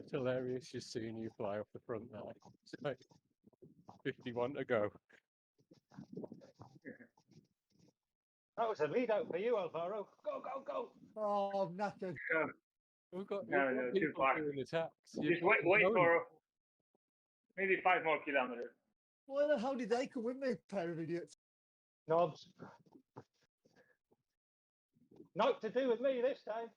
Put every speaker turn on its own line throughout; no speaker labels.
It's hilarious just seeing you fly off the front there. It's like 51 to go.
That was a lead out for you, Alvaro. Go, go, go.
Oh, nothing.
We've got
No, too
people
far.
doing attacks.
Just wait for maybe 5 more kilometers.
Why the hell did they come with me, pair of idiots?
Knobs. Not to do with me this time.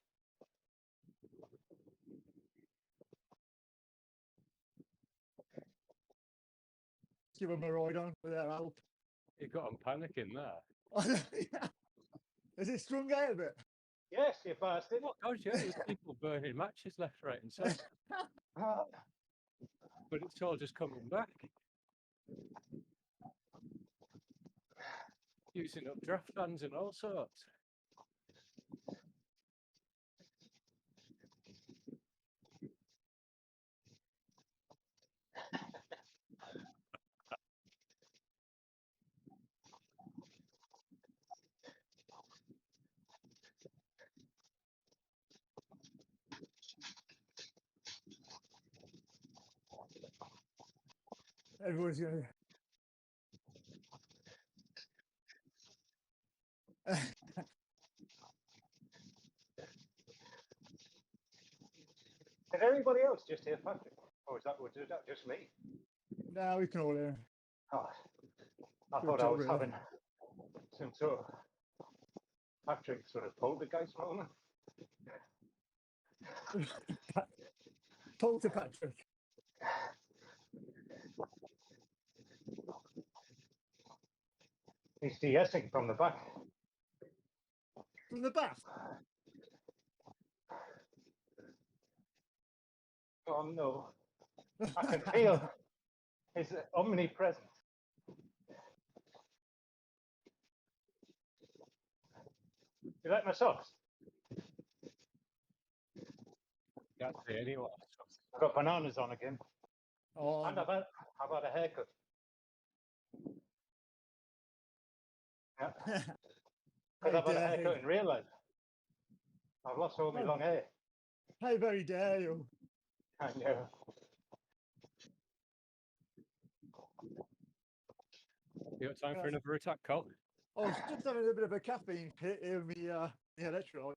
Give them a ride on with their help.
You got them panicking there.
Is it strung out a bit?
Yes, you bastard.
Oh, gosh, yeah, there's people burning matches left, right, and centre. But it's all just coming back. Using up draft fans and all sorts.
Everyone's going to...
Did anybody else just hear Patrick? Or was that just me?
Now we can all hear.
Oh, I
Good
thought I
job,
was
really.
having some sort of Patrick sort of poltergeist moment.
Talk to Patrick.
He's de-essing from the back.
From the back.
Oh no. I can feel his omnipresence. You like my socks?
Can't see anyone.
I've got bananas on again.
Oh,
And how about a haircut? Yeah. Because I've had a haircut in real life. I've lost all my long hair.
How very dare you?
I know.
You got time for another attack, Cole?
I was just having a bit of a caffeine hit in me, the electrolyte.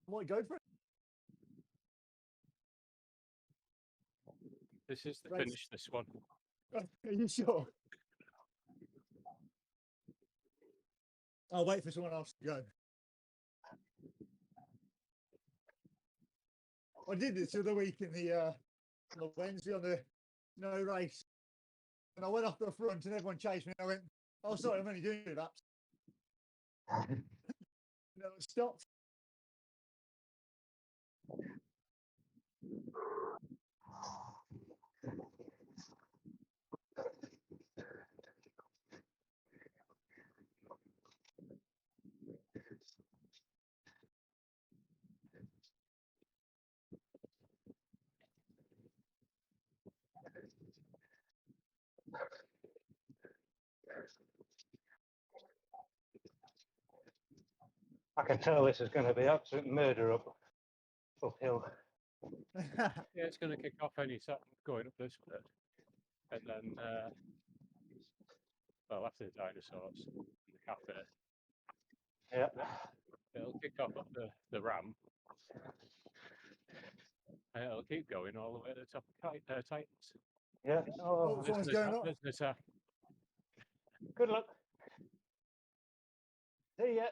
Might go for it.
This is the
Right.
finish, this one.
Are you sure? I'll wait for someone else to go. I did this the other week in the Wednesday on the no race. And I went off the front and everyone chased me. And I went, oh, sorry, I'm only doing it laps. No, it stopped.
I can tell this is going to be absolute murder uphill.
Yeah, it's going to kick off any second going up this bit. And then, well, after the dinosaurs, the cafe,
Yeah.
it'll kick off up the ramp. And it'll keep going all the way to the top of Titans.
Yeah. Oh,
Someone's going up.
There's an attack.
good luck. See ya.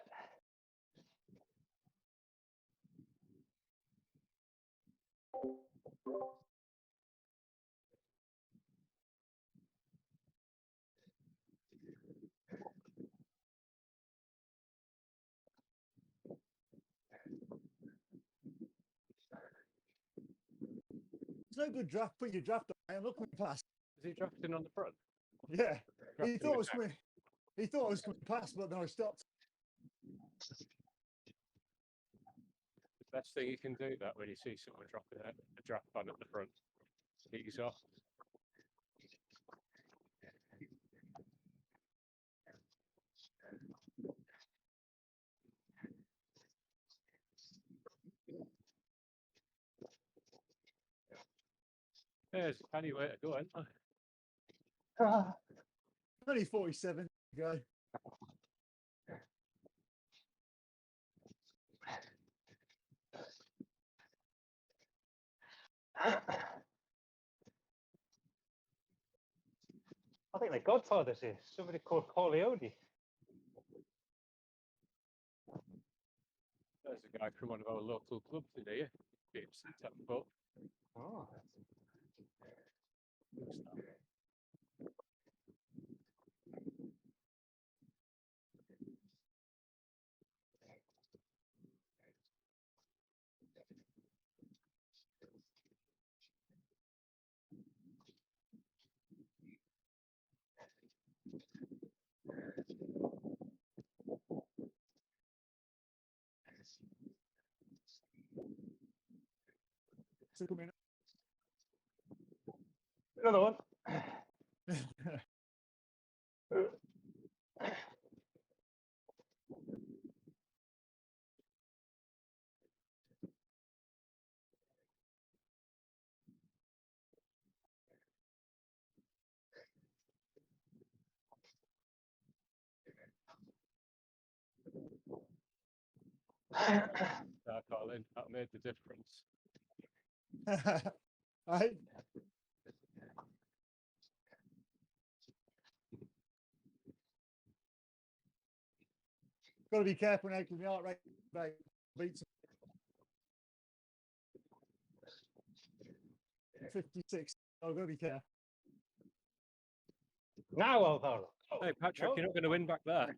It's no good draft. Put your draft on. I'm looking past.
Is he drafting on the front?
Yeah. He
Drafting
thought I was
attack.
coming. He thought I was coming past, but then I stopped.
The best thing you can do that when you see someone dropping a draft ban at the front. Ease off. There's a tiny way to go, isn't there?
Ah,
Only 47 to go.
I think the Godfather's here. Somebody called Corleone.
There's a guy from one of our local clubs today. It's 10 foot.
Oh.
So come in.
Another one.
Colin, that made the difference.
Right. Got to be careful now because the heart rate beats 56. I've got to be careful.
Now, Alvaro. Oh,
Hey, Patrick,
no.
you're not going to win back there.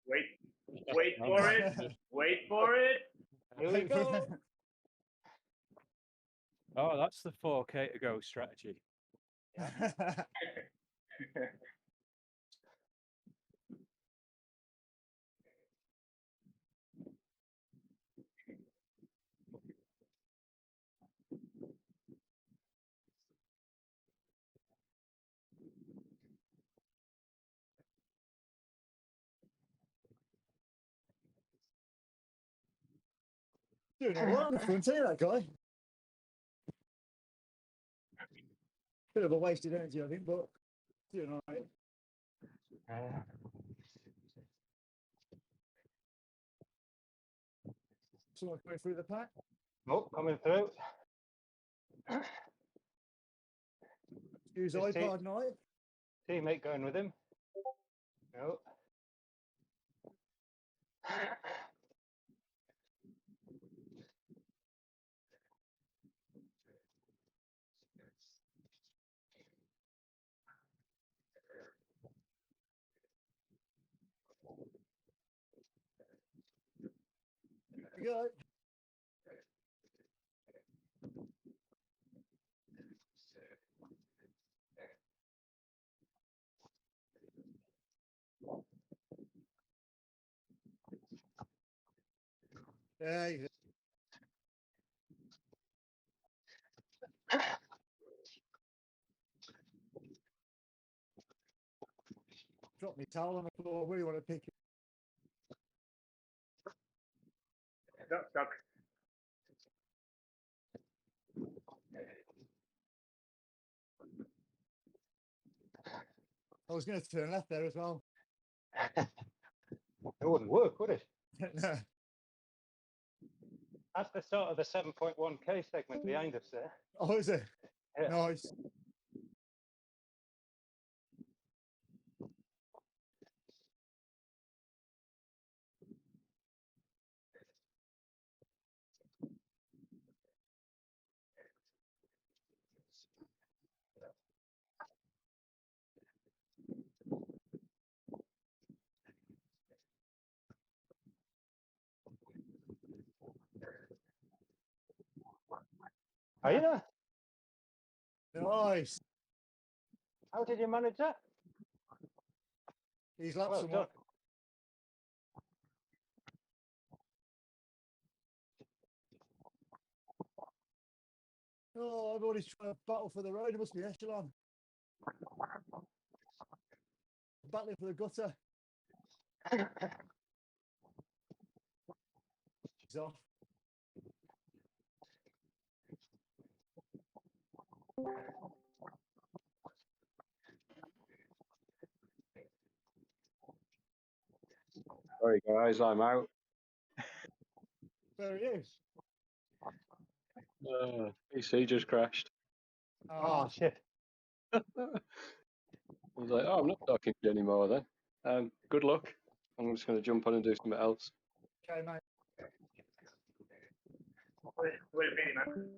Wait for it. Wait for it.
Here we go.
Oh, that's the 4K to go strategy.
Doing all right on the front, ain't that guy? Bit of a wasted energy, I think, but doing all right. Someone coming through the pack.
Oh, coming through.
Use
His
iPod night.
Teammate going with him. No.
You go. Yeah, you drop me towel on the floor. Where do you want to pick it?
Stuck.
I was going to turn left there as well.
It wouldn't work, would it?
No.
That's the start of the 7.1K segment behind us there.
Oh, is it?
Yeah.
Nice.
Are you?
Nice.
How did you manage that?
He's lapped
Well
someone.
done.
Oh, everybody's trying to battle for the road. It must be Echelon. Battling for the gutter. He's off.
Sorry guys, I'm out.
There it is.
PC just crashed.
Oh, shit.
I was like, oh, I'm not talking to you anymore then. Good luck. I'm just going to jump on and do something else.
Okay, mate.
Wait a minute, man.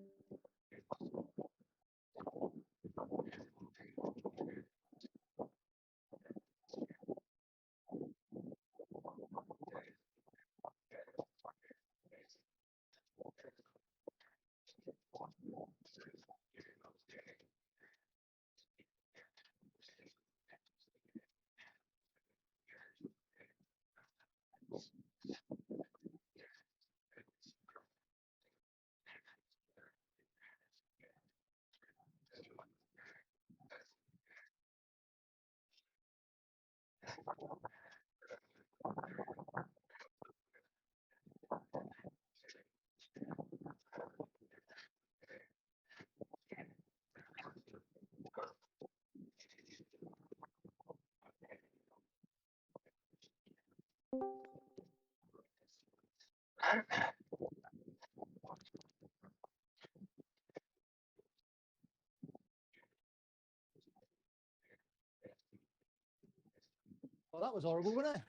Well, that was horrible, wasn't it?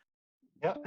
Yep.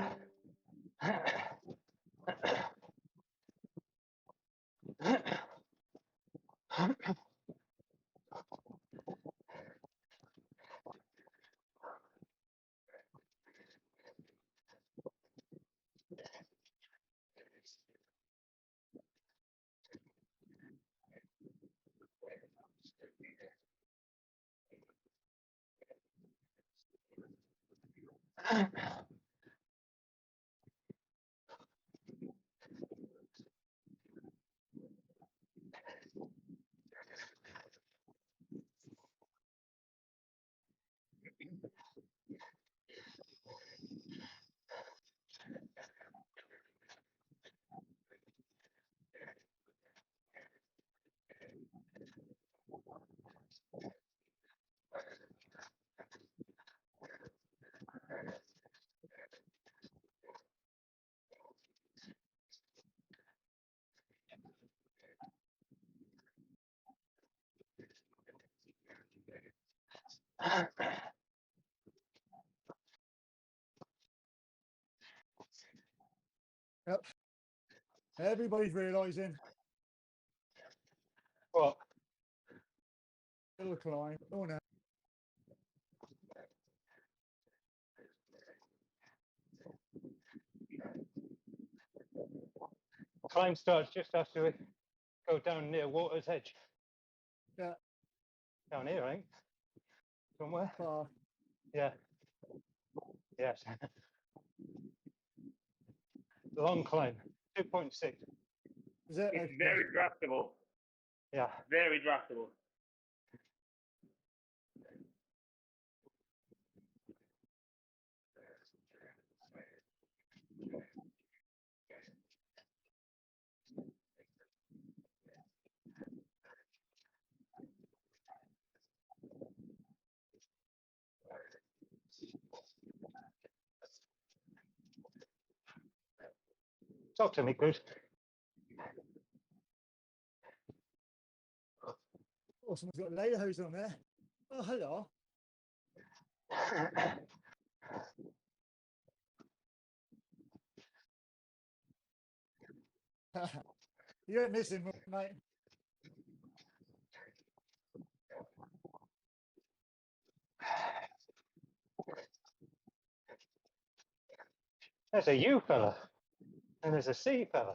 Yep. Everybody's realising
What?
it'll climb. Oh no.
Climb starts just after we go down near water's edge.
Yeah.
Down here, I think. Somewhere.
Far.
Yeah. Yes. Long climb. 2.6.
Is it?
It's
Okay.
very draftable.
Yeah.
Very draftable.
Talk to me, good.
Oh, someone's got a laser hose on there. Oh, hello. You ain't missing much, mate.
There's a U fella. And there's a C fella.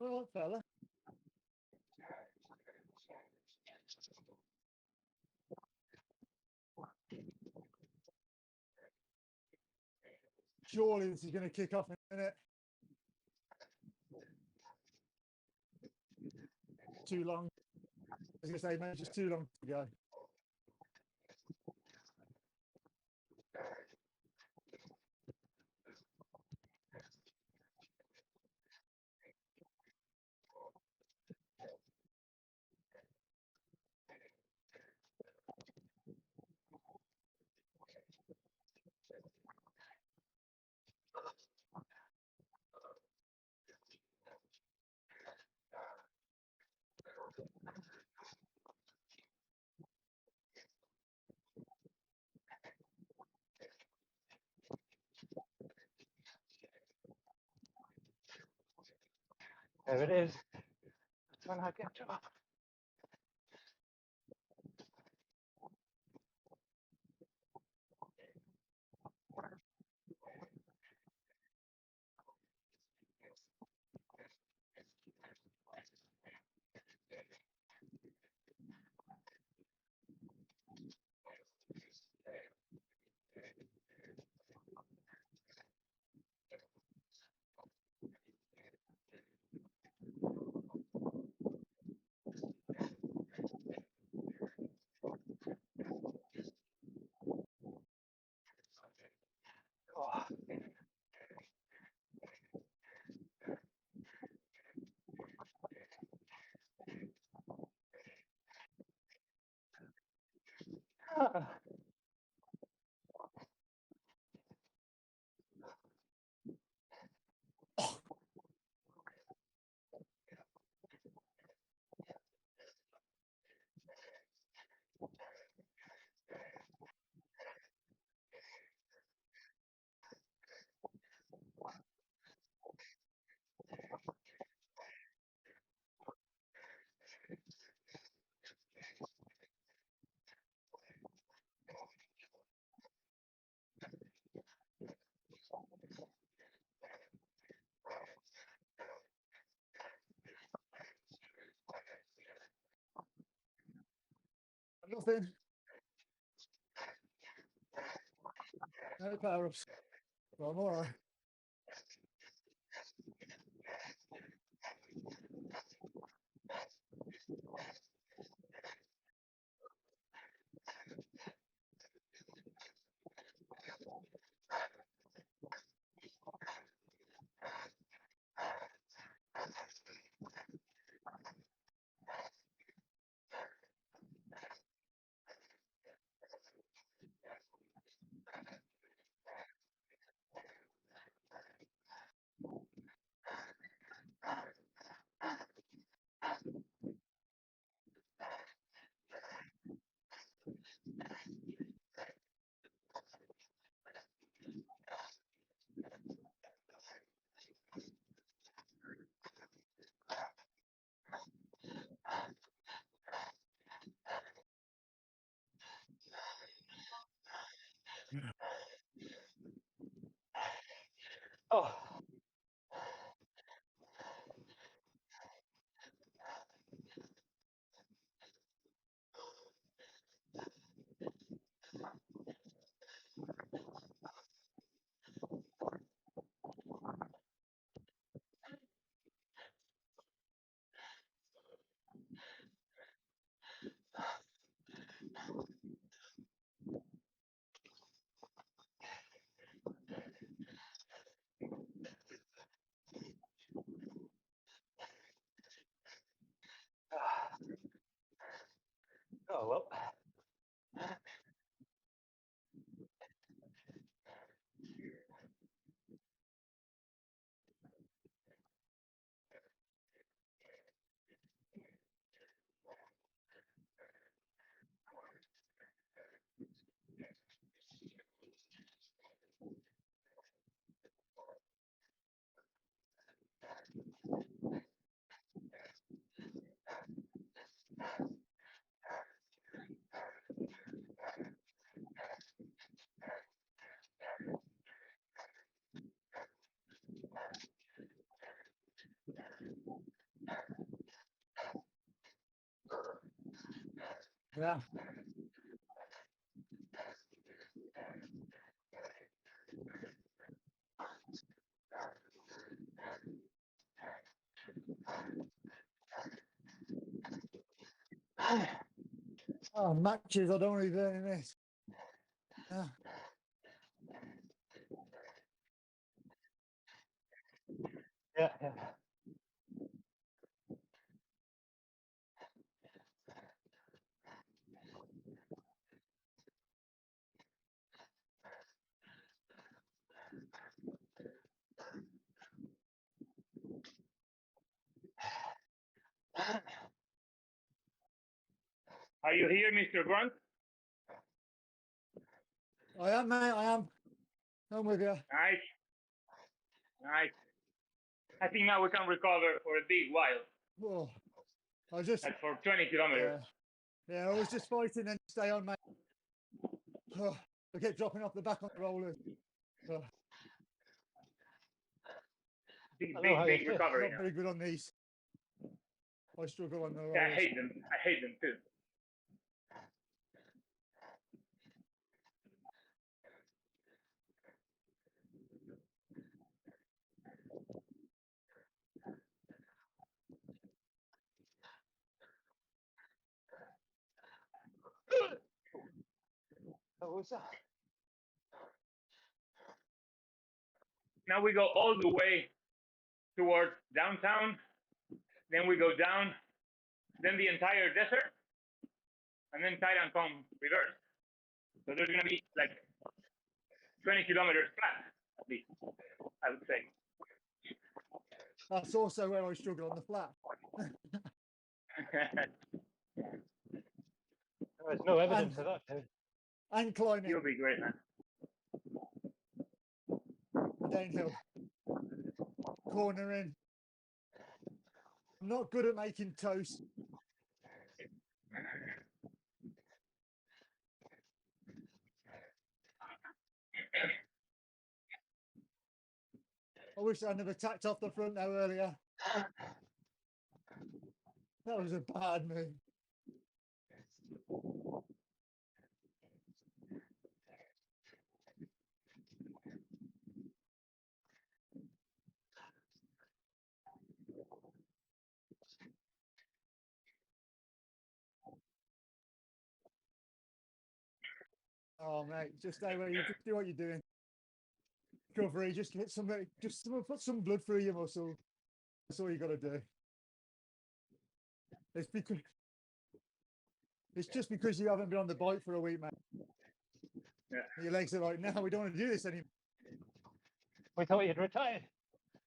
Oh, fella. Surely this is going to kick off in a minute. Too long. I was going to say, mate, just too long to go.
There it is. That's when I get up. Oh. Ah.
Nothing. No power ups. Well, I'm alright. Oh. Oh well. Yeah. Oh, matches. I don't want to be doing this. Yeah.
Yeah, yeah.
Are you here, Mr. Grunt?
I am, mate. I am. I'm with you.
Nice. Nice. I think now we can recover for a big while.
Oh, I was just,
Like for 20 kilometers.
yeah, I was just fighting and stay on, mate. Oh, I kept dropping off the back on the rollers. Oh,
Big,
I know how you
big
feel.
recovery.
not
Now.
very good on these. I struggle on the rollers.
Yeah, I hate them. I hate them too.
That was
Now we go all the way towards downtown. Then we go down. Then the entire desert. And then Thailand come reverse. So there's going to be like 20 kilometers flat, at least, I would say.
That's also where I struggle on the flat.
There's no evidence of that. Too.
And climbing
You'll be great, man.
downhill. Cornering. I'm not good at making toast. I wish I'd never tacked off the front now earlier. That was a bad move. Oh mate, just stay where you just do what you're doing. Recovery, just get some, put some blood through your muscle. That's all you got to do. It's just because you haven't been on the bike for a week, mate.
Yeah.
Your legs are like, no, we don't want to do this anymore.
We thought you'd retired.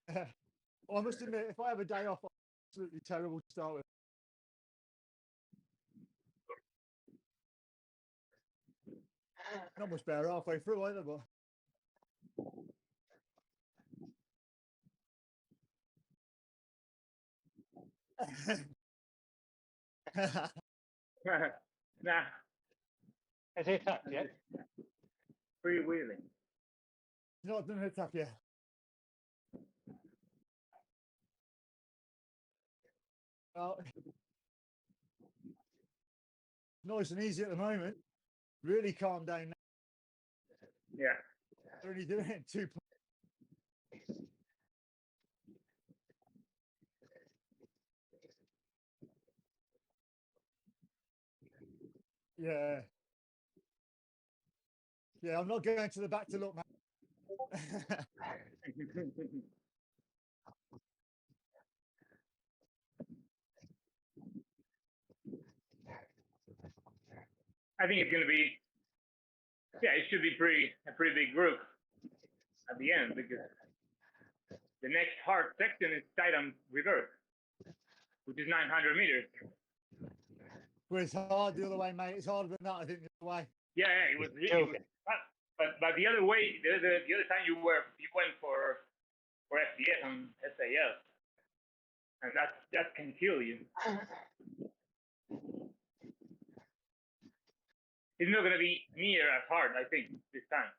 Well, I must admit, if I have a day off, I'm absolutely terrible to start with. Not much better halfway through either, but
Nah,
Has he attacked yet?
freewheeling.
not done an attack yet. Well, nice and easy at the moment. Really calm down now.
Yeah.
They're only doing it in 2 points. Yeah. Yeah, I'm not going to the back to look, man.
I think it's going to be, yeah, it should be a pretty big group at the end because the next hard section is Titan Reverse, which is 900 meters.
Well, it's hard the other way, mate. It's harder than that, I think, the other way.
Yeah, it was really. But the other way, the other time you went for FDS and SAS, and that can kill you. It's not going to be near as hard, I think, this time.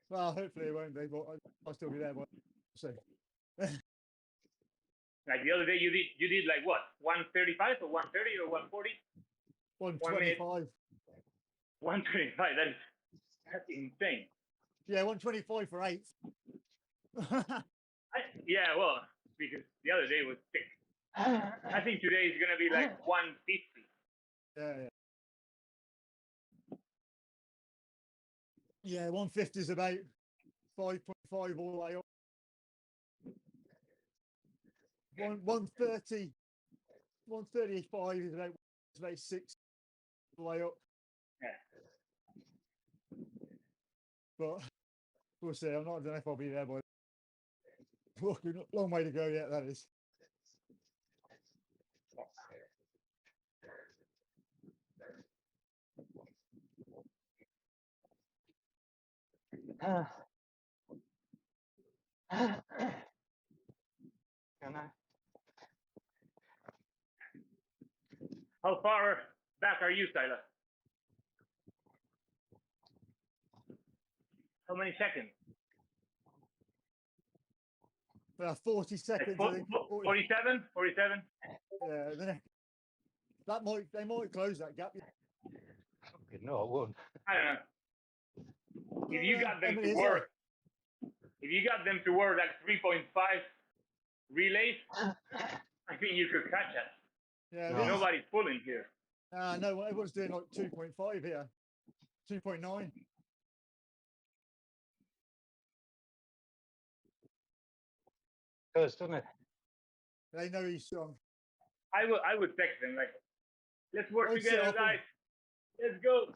Well, hopefully it won't be, but I'll still be there. But we'll see.
Like the other day, you did like what, 135 or 130 or 140?
125.
125. That's insane.
Yeah, 125 for 8.
Yeah, well, because the other day was 6. I think today is gonna be like 150.
Yeah. Yeah, 150 is about 5.5 all the way up. 130, 135 is about 6 all the way up.
Yeah.
But we'll see. I'm not, I don't know if I'll be there, but long way to go yet, that is.
Can I?
How far back are you, Silas? How many seconds?
40 seconds. I think.
47? 47?
Yeah, then they might close that gap.
Fucking no, I won't.
I don't know. If you got them
How many
to
is
work, if you got them to work like 3.5 relays, I think you could catch us.
Yeah,
No.
Nobody's pulling here.
no, everyone's doing like 2.5 here, 2.9.
Does, doesn't it?
They know he's strong.
I would text them like, let's work
I'd say
together,
often-
guys. Let's go.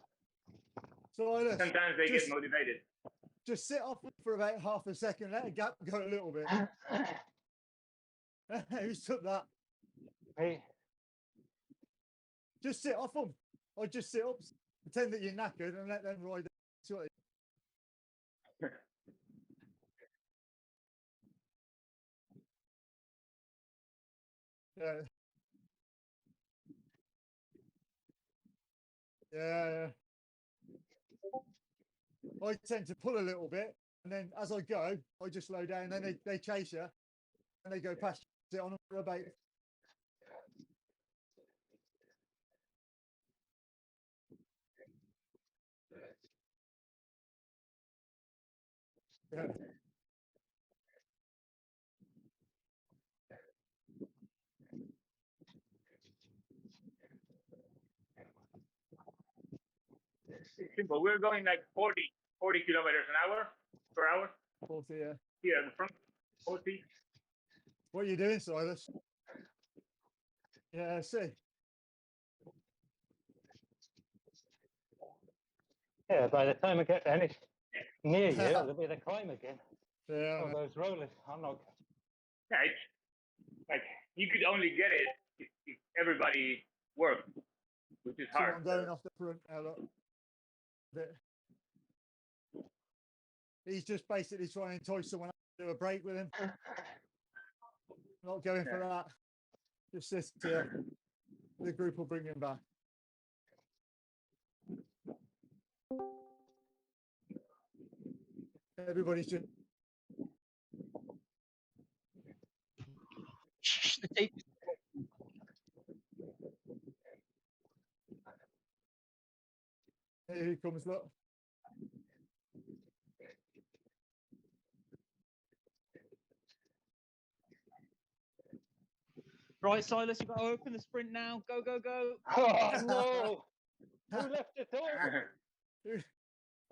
Silas,
Sometimes they
just-
get motivated.
just sit off for about half a second, let the gap go a little bit. Who's took that?
Hey,
Just sit off them. Or just sit up, pretend that you're knackered and let them ride. See what Yeah. Yeah. I tend to pull a little bit, and then as I go, I just slow down. Then they chase you, and they go past you on a bait. Yeah.
It's simple. We're going like 40 kilometers per hour
40, yeah.
here at the front. 40.
What are you doing, Silas? Yeah, see.
yeah, by the time I get any near you, it'll be the climb again.
Yeah.
Oh, those rollers. I'm not.
Yeah, it's like you could only get it if everybody worked, which is
So
hard.
I'm going off the front now, look. Bit. He's just basically trying to entice someone to do a break with him. Not going for that. Just this here. The group will bring him back. Everybody's just here he comes, look.
Right, Silas, you've got to open the sprint now. Go, go, go.
Oh no! Who left it open?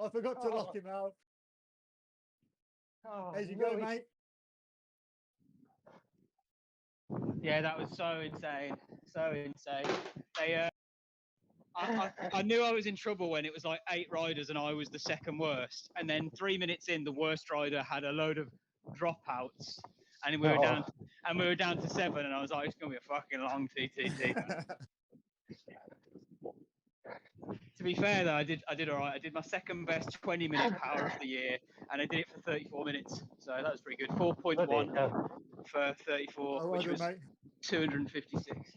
I forgot to lock him out.
Oh,
There you
no,
go,
he-
mate.
Yeah, that was so insane. So insane. They, I knew I was in trouble when it was like 8 riders and I was the second worst. And then 3 minutes in, the worst rider had a load of dropouts. And we were down to 7, and I was like, it's gonna be a fucking long TTT. To be fair though, I did all right. I did my second best 20-minute power of the year, and I did it for 34 minutes. So that was pretty good. 4.1
bloody hell.
for 34,
Oh,
which
well
was
done, mate.
256.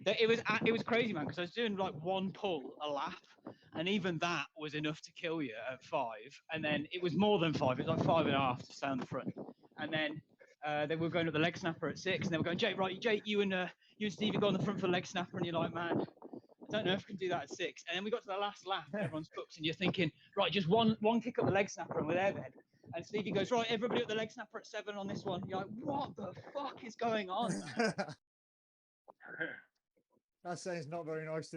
It was crazy, man, because I was doing like one pull a lap, and even that was enough to kill you at 5. And then it was more than 5; it was like 5.5 to stay on the front. And then they were going to the leg snapper at 6, and they were going, Jake, you and Stevie go on the front for the leg snapper, and you're like, man, I don't know if I can do that at 6. And then we got to the last lap, and everyone's cooked, and you're thinking, right, just one kick up the leg snapper, and we're there then. And Stevie goes, right, everybody up the leg snapper at 7 on this one. You're like, what the fuck is going on, man?
That sounds not very nice.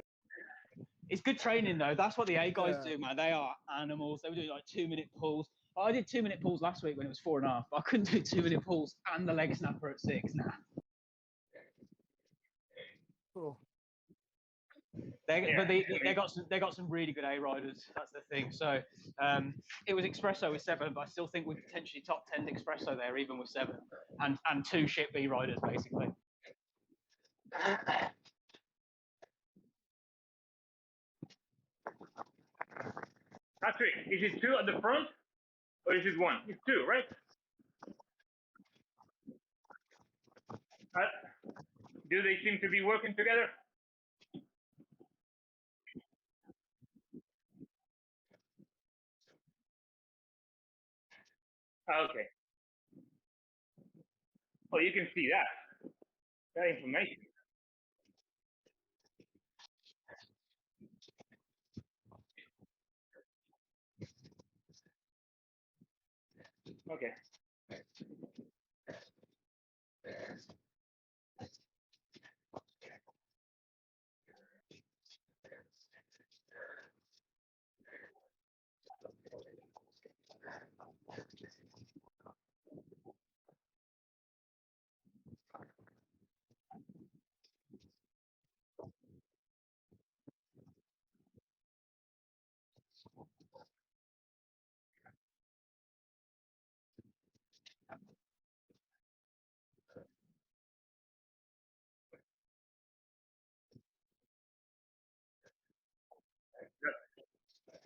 It's good training though. That's what the A guys
Yeah.
do, man. They are animals. They were doing like 2-minute pulls. I did 2-minute pulls last week when it was 4.5. But I couldn't do 2-minute pulls and the leg snapper at 6. Nah.
Oh,
They got some really good A riders. That's the thing. So it was Espresso with 7, but I still think we're potentially top 10 Espresso there, even with 7, and 2 shit B riders basically.
Patrick, is it 2 at the front or is it 1? It's 2, right? Do they seem to be working together? Okay. Oh, you can see that information. Okay.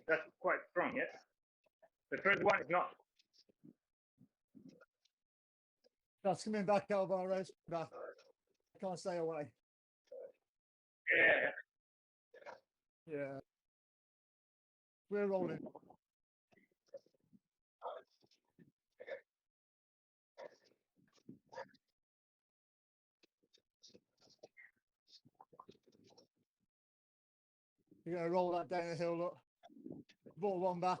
That's quite strong, yeah. The first one is not.
That's coming back, Alvarez. Back. I can't stay away.
Yeah.
Yeah. We're rolling. You're going to roll that down the hill, look. Ball one back.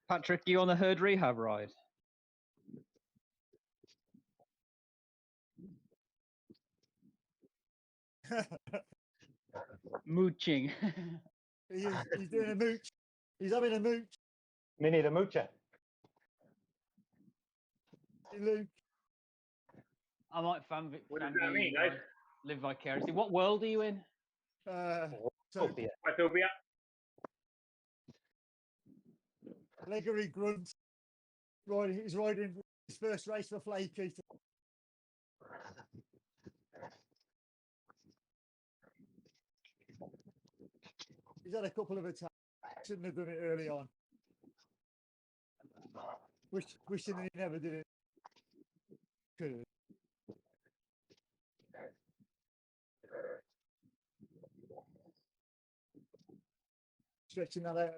Patrick, you on the herd rehab ride? Mooching.
He's doing a mooch. He's having a mooch.
Mini the moocher.
Luke.
I might
What does that mean, guys?
live vicariously. What world are you in?
So
Utopia.
Watopia.
Leggery Grunt. He's riding his first race for Flaky. He's had a couple of attacks. Shouldn't have done it early on. Wishing that he never did it. Could have. Stretching that out.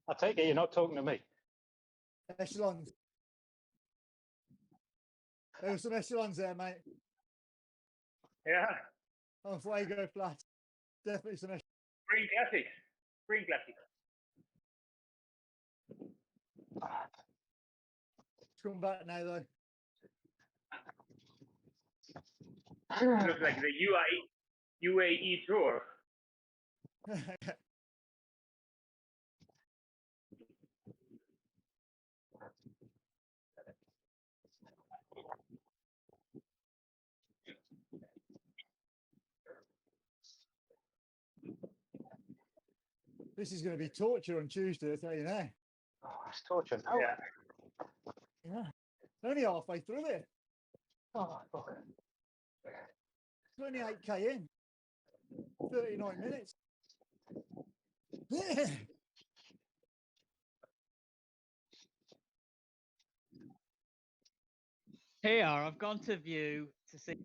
I take it you're not talking to me.
Echelons. There were some echelons there, mate.
Yeah.
On Fuego Flat. Definitely some echelons.
Spring Classic. Spring Classic.
Come back now, though.
Looks like the UAE tour.
This is going to be torture on Tuesday, I tell you now.
Oh, it's torture. No.
Yeah.
Yeah. Only halfway through it.
Oh, fuck.
It's only 8k in. 39 minutes.
Here, I've gone to view to see.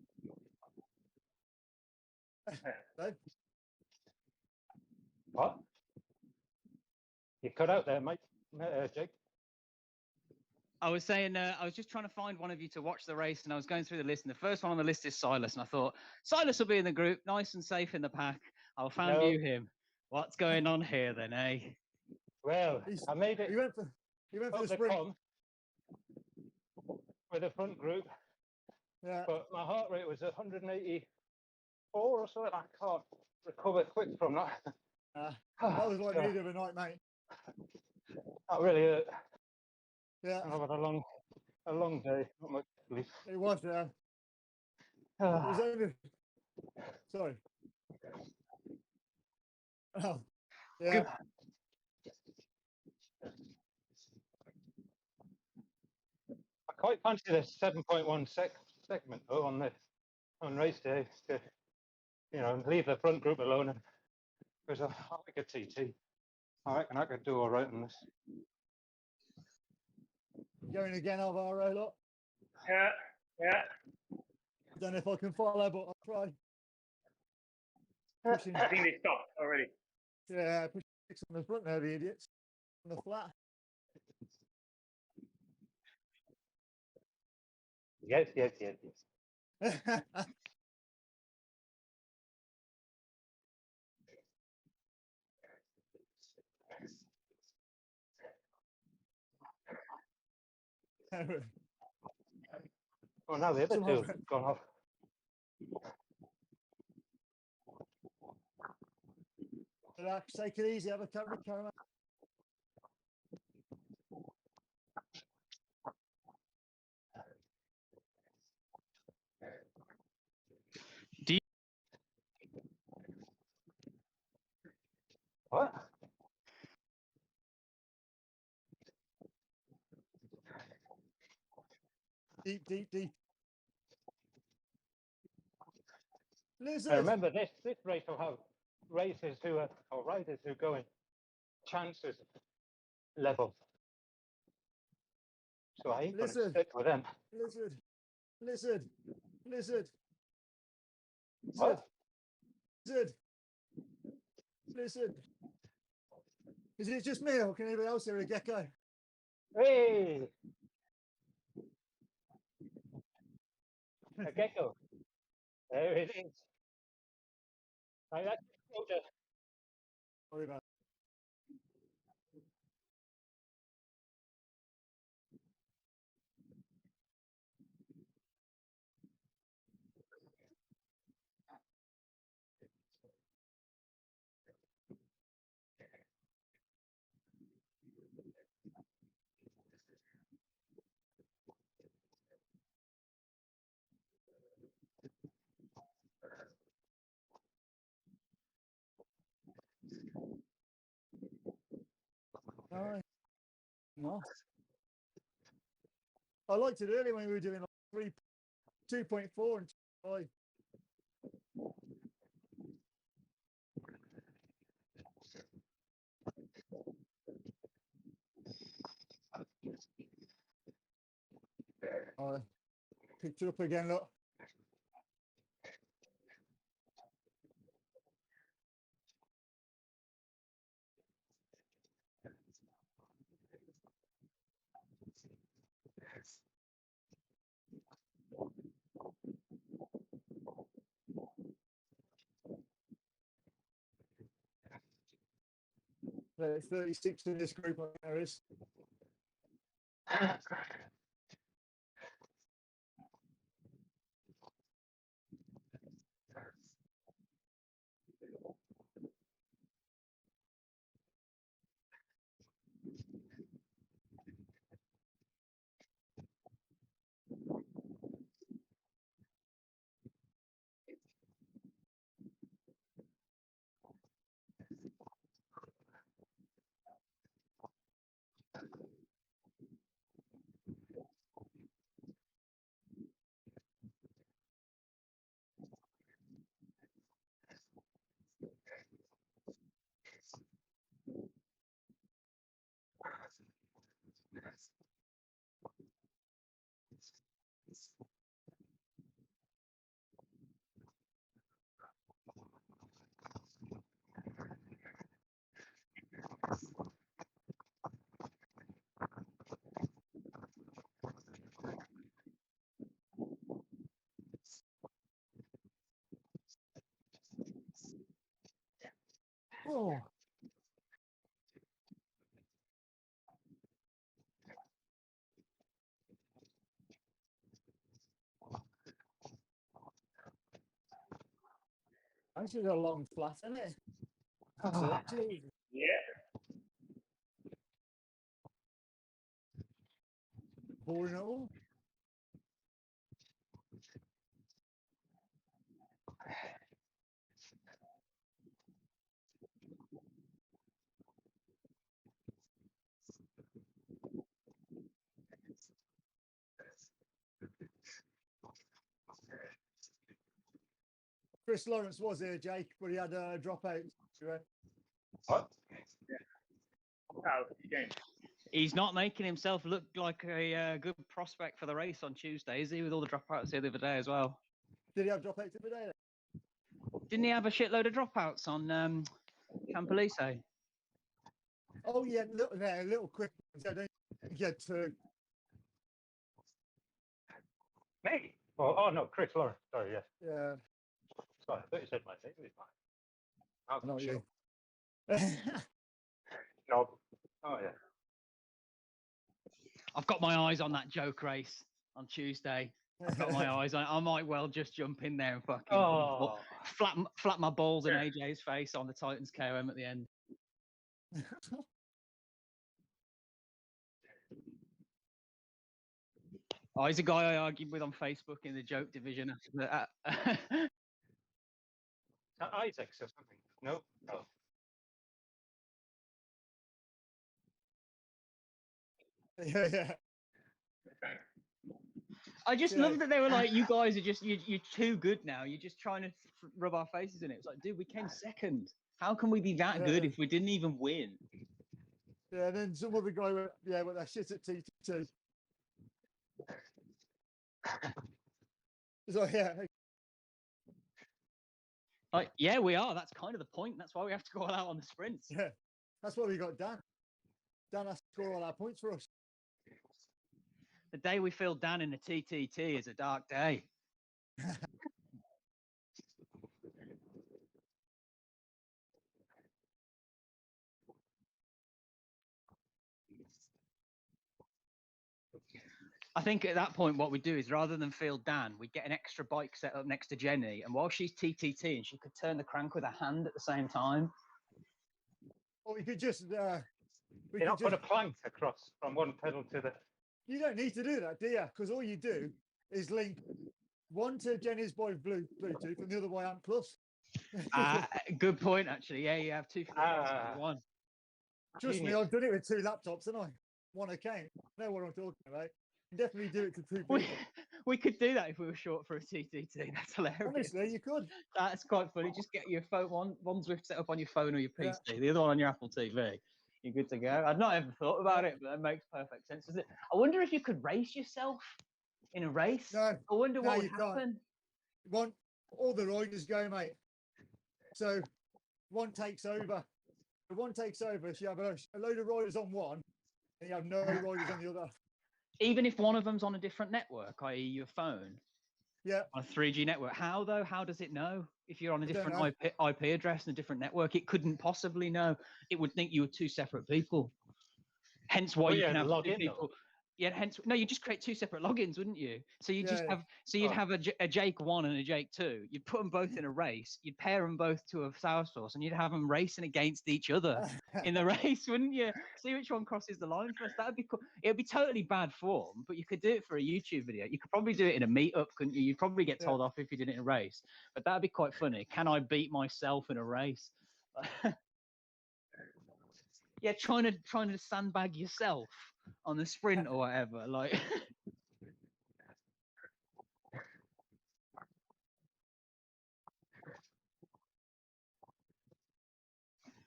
What? You cut out there, mate. Jake.
I was saying, I was just trying to find one of you to watch the race, and I was going through the list, and the first one on the list is Silas, and I thought Silas will be in the group, nice and safe in the pack. I'll fan
No.
view him. What's going on here then, eh?
Well,
He's-
I made it
He went for
up
the
the
sprint.
comp with the front group,
Yeah.
but my heart rate was 184 or so. I can't recover quick from that.
That was like
Yeah,
me the other night, mate.
that really hurt.
Yeah,
I've had a long day, not much sleep.
it was. It was only. Sorry. Oh, yeah.
I quite fancy the 7.1 segment though on race day to, leave the front group alone, because I like a TT. I reckon I could do all right on this.
Going again, Alvaro. Look.
Yeah.
Don't know if I can follow, but I'll try. Pushing.
I think they stopped already.
Yeah, pushing 6 on the front there, the idiots. On the flat.
Yes. Well, now the other
Come
two
on.
have gone off.
Relax, take it easy, have a recovery, Caramel.
What?
Deep.
I
Lizard.
remember this race will have racers or riders who go in chances level. So I ain't going to
Listen.
stick with them.
Lizard.
What?
Lizard. Is it just me or can anybody else hear a gecko?
Hey! A gecko. There it is. Right, that's
Sorry about Nice. I liked it earlier when we were doing like 2.4 and 2.5. I picked it up again, look. There's 36 in this group, I think there is. Oh, actually a long flat, isn't it? That's it. Jeez.
Yeah.
Pouring it all. Chris Lawrence was here, Jake, but he had a dropout.
What?
Oh, shame.
He's not making himself look like a good prospect for the race on Tuesday, is he? With all the dropouts here the other day as well.
Did he have dropouts today?
Didn't he have a shitload of dropouts on Campolise?
Oh yeah, little quick ones. I don't get to.
Me? Oh no, Chris Lawrence. Sorry, yes.
Yeah,
Sorry, I thought you said my name. It was mine. Oh,
not
sure.
you.
No. Oh yeah.
I've got my eyes on that joke race on Tuesday. I've got my eyes on it. I might well just jump in there and fucking
Oh.
flat my balls in
Yeah.
AJ's face on the Titans KOM at the end. Oh, he's a guy I argued with on Facebook in the joke division.
Isaacs or something. No. Oh.
yeah.
I just
Yeah.
love that they were like, "You guys are just you're too good now. You're just trying to rub our faces in it." It's like, dude, we came second. How can we be that good
Yeah.
if we didn't even win?
Yeah, and then some other guy went, yeah, but that shit at TT2. So yeah,
Like, yeah, we are. That's kind of the point. That's why we have to go all out on the sprints.
yeah, that's why we got Dan. Dan has to score all our points for us.
The day we feel Dan in the TTT is a dark day. I think at that point, what we do is rather than feel Dan, we get an extra bike set up next to Jenny, and while she's TTT, and she could turn the crank with her hand at the same time.
Or we could just, we
You
could
not put a
just,
plank across from one pedal to the.
you don't need to do that, do you? Because all you do is link one to Jenny's by Bluetooth and the other by Amp Plus.
Good point, actually. Yeah, you have two.
Ah.
One.
Trust me,
Genius.
I've done it with 2 laptops, haven't I? One account. I know what I'm talking about. You can definitely do it to 2 people.
We could do that if we were short for a TTT. That's hilarious.
Honestly, you could.
That's quite funny. Just get your phone, one Zwift set up on your phone or your PC,
Yeah.
the other one on your Apple TV. You're good to go. I'd not ever thought about it, but that makes perfect sense. Does it? I wonder if you could race yourself in a race.
No,
I wonder
no,
what would
you can't.
happen.
One, all the riders go, mate. So one takes over. If one takes over, so you have a load of riders on one, and you have no riders on the other.
Even if one of them's on a different network, i.e., your phone,
Yeah,
on a 3G network, how though? How does it know if you're on a
I don't
different IP address and a different network? It couldn't possibly know. It would think you were 2 separate people. Hence why
Oh,
you
yeah,
can have
log
2
in, though.
people. Yeah, hence no, you just create 2 separate logins, wouldn't you? So you just
Yeah.
have you'd
Oh.
have a Jake 1 and a Jake 2. You'd put them both in a race. You'd pair them both to a Salesforce, and you'd have them racing against each other in the race, wouldn't you? See which one crosses the line first. That'd be cool. It'd be totally bad form, but you could do it for a YouTube video. You could probably do it in a meetup, couldn't you? You'd probably get
Yeah.
told off if you did it in a race. But that'd be quite funny. Can I beat myself in a race? Yeah, trying to sandbag yourself on the sprint or whatever. Like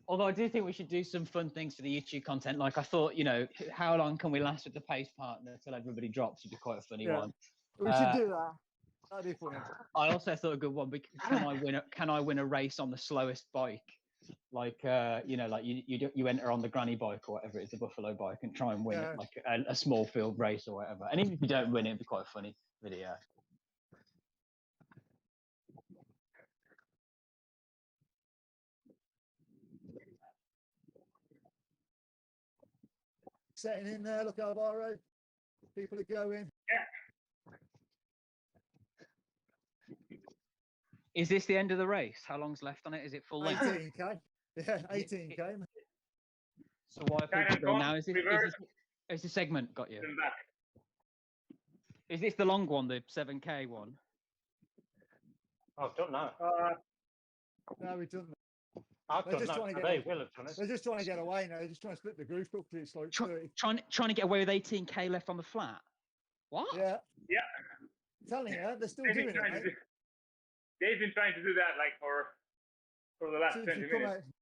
although I do think we should do some fun things for the YouTube content. Like I thought, how long can we last with the pace partner till everybody drops would be quite a funny
Yeah.
one.
we should do that. That'd be funny.
I also thought a good one. Can I win a race on the slowest bike? Like you enter on the granny bike or whatever, it's a Buffalo bike, and try and win
Yeah.
it like a small field race or whatever. And even if you don't win it, it'd be quite a funny video.
setting in there. Look, Alvaro. People are going.
Is this the end of the race? How long's left on it? Is it full length?
18k. Yeah, 18k.
So why are
Kind
people
of
going
gone,
now?
reverse.
Is the segment got you?
Then back.
Is this the long one, the 7k one?
I've done that.
No, we've done that.
I've
They're
done
just
that
trying to
today.
get.
Will have done it.
They're just trying to get away now. They're just trying to split the group up to it's like 30.
Trying to get away with 18k left on the flat. What?
Yeah.
Yeah.
Telling you, they're still
They've
doing
been
it,
trying to
mate.
do, they've been trying to do that like for the last
Since
20
you come
minutes.
out.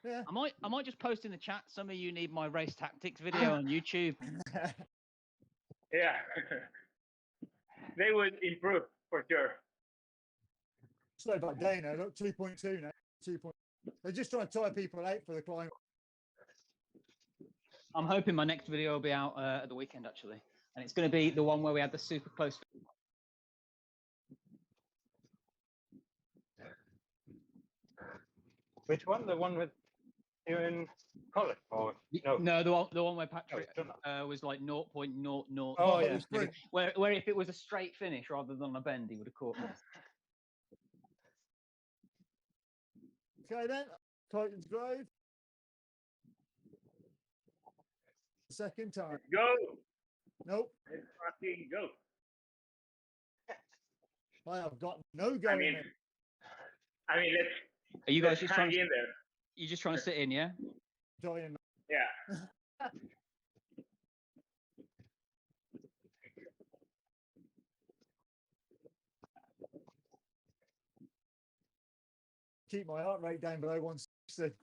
Yeah.
I might just post in the chat. Some of you need my race tactics video on YouTube.
Yeah. They would improve for sure.
Slow back down now. Look, 2.2 now. 2. They're just trying to tire people out for the climb.
I'm hoping my next video will be out at the weekend actually, and it's going to be the one where we had the super close.
Which one? The one with you in Colin? Or no?
No, the one where Patrick
it's done
was like 0.00.
Oh, yeah.
Sprint.
Where if it was a straight finish rather than a bend, he would have caught me.
Okay then. Titans Grove. Second time.
Go.
Nope.
Let's fucking go.
I have got no
I
going.
mean,
in.
Are you
let's
guys just
hang
trying?
in there.
You just trying to sit in, yeah?
Dying.
Yeah.
Keep my heart rate down below 160.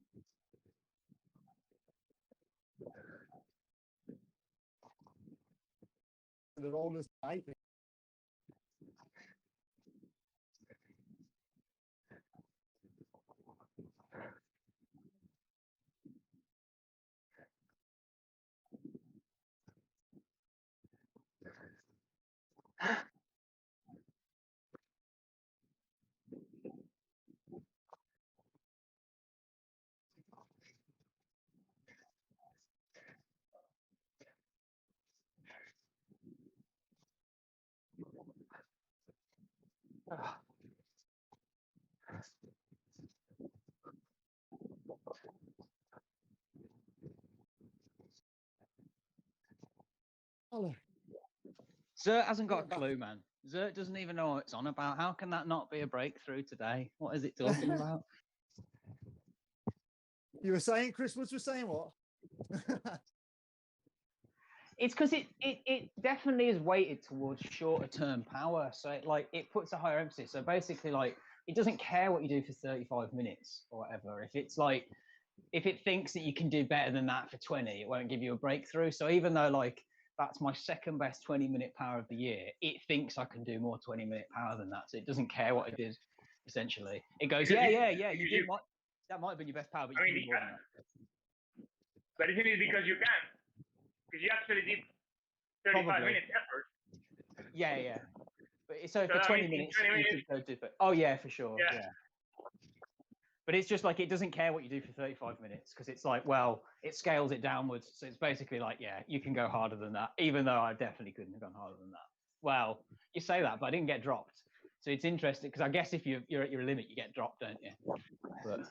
The rollers, mate. Hello.
Zert hasn't got a
Yeah, but-
clue, man. Zert doesn't even know what it's on about. How can that not be a breakthrough today? What is it talking about?
You were saying Chris Woods was saying what?
It's because it definitely is weighted towards shorter term power. So it puts a higher emphasis. So basically it doesn't care what you do for 35 minutes or whatever. If it thinks that you can do better than that for 20, it won't give you a breakthrough. So even though that's my second best 20-minute power of the year, it thinks I can do more 20-minute power than that. So it doesn't care what I did, essentially. It goes,
Because
yeah,
because
you did that might have been your best power, but
I
you
mean,
can do more than that.
But isn't it because you can? Because you actually did 35
Probably.
minutes effort.
Yeah. But so
So
for
that
20
means in
minutes,
20
you
minutes-
could go do it. Oh yeah, for sure.
Yeah.
Yeah. But it's just it doesn't care what you do for 35 minutes because it's it scales it downwards. So it's basically you can go harder than that, even though I definitely couldn't have gone harder than that. Well, you say that, but I didn't get dropped. So it's interesting because I guess if you're at your limit, you get dropped, don't you? But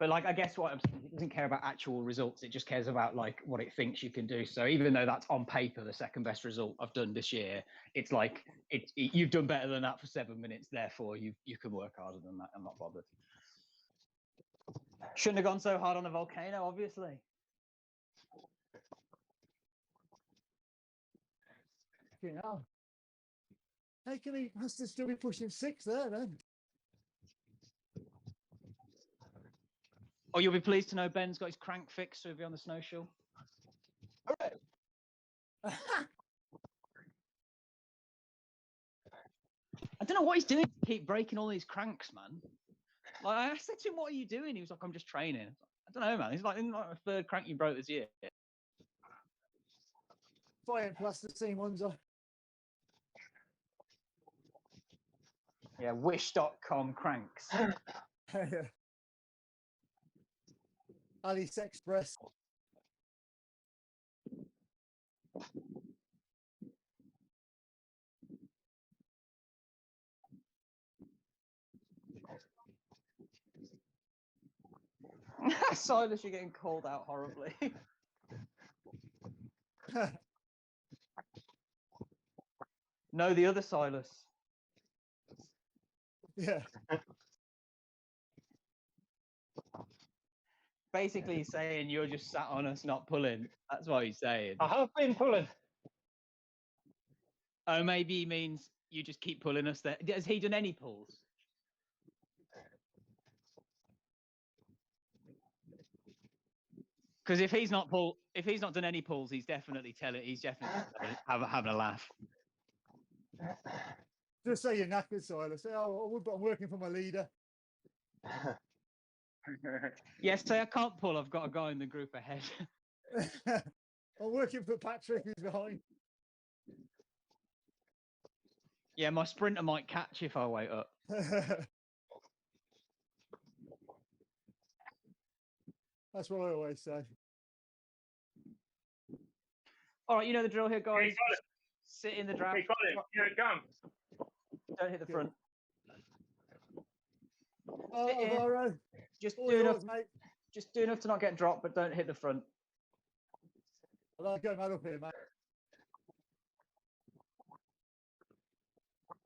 But I guess what I'm saying, it doesn't care about actual results. It just cares about what it thinks you can do. So even though that's on paper the second best result I've done this year, it's you've done better than that for 7 minutes. Therefore, you can work harder than that. I'm not bothered. Shouldn't have gone so hard on a volcano, obviously.
Hell. How can he has to still be pushing 6 there then?
Oh, you'll be pleased to know Ben's got his crank fixed, so he'll be on the snowshoe. I don't know what he's doing to keep breaking all these cranks, man. I said to him, "What are you doing?" He was like, "I'm just training." I don't know, man. He's like, "Isn't that the third crank you broke this year?"
Fire and plasticine ones are.
Yeah, wish.com cranks.
Alice Express.
Silas, you're getting called out horribly. No, the other Silas.
Yeah.
Basically, he's saying you're just sat on us not pulling. That's what he's saying.
I have been pulling.
Oh, maybe he means you just keep pulling us there. Has he done any pulls? Because if he's not done any pulls, he's definitely having a laugh.
Just say you're knackered, Silas. Say, oh, I'm working for my leader.
Yes, say I can't pull. I've got a guy in the group ahead.
I'm working for Patrick, who's behind.
Yeah, my sprinter might catch if I wait up.
That's what I always say.
All right, you know the drill here, guys.
Hey, Colin.
Sit in the draft.
Hey, Colin, here it comes.
Don't hit the front.
Oh,
Sit in.
Alvaro,
Just
all
do enough.
yours, mate.
Just do enough to not get dropped, but don't hit the front.
I'll go mad up here, mate.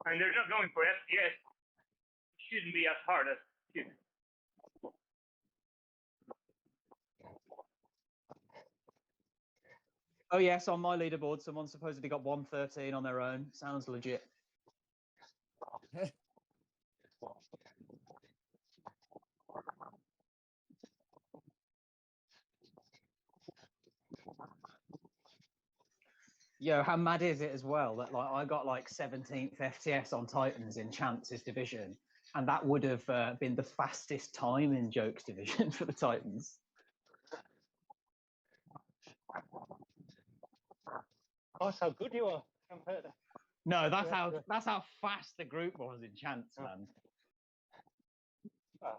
And they're not going for FPS. Shouldn't be as hard as should.
Oh yes, on my leaderboard, someone supposedly got 113 on their own. Sounds legit. Yo, how mad is it as well that like I got like 17th FTS on Titans in Chance's division, and that would have been the fastest time in Jokes division for the Titans.
That's how good you are compared to.
No, that's
Yeah,
how fast the group was in Chance, man.
Ah.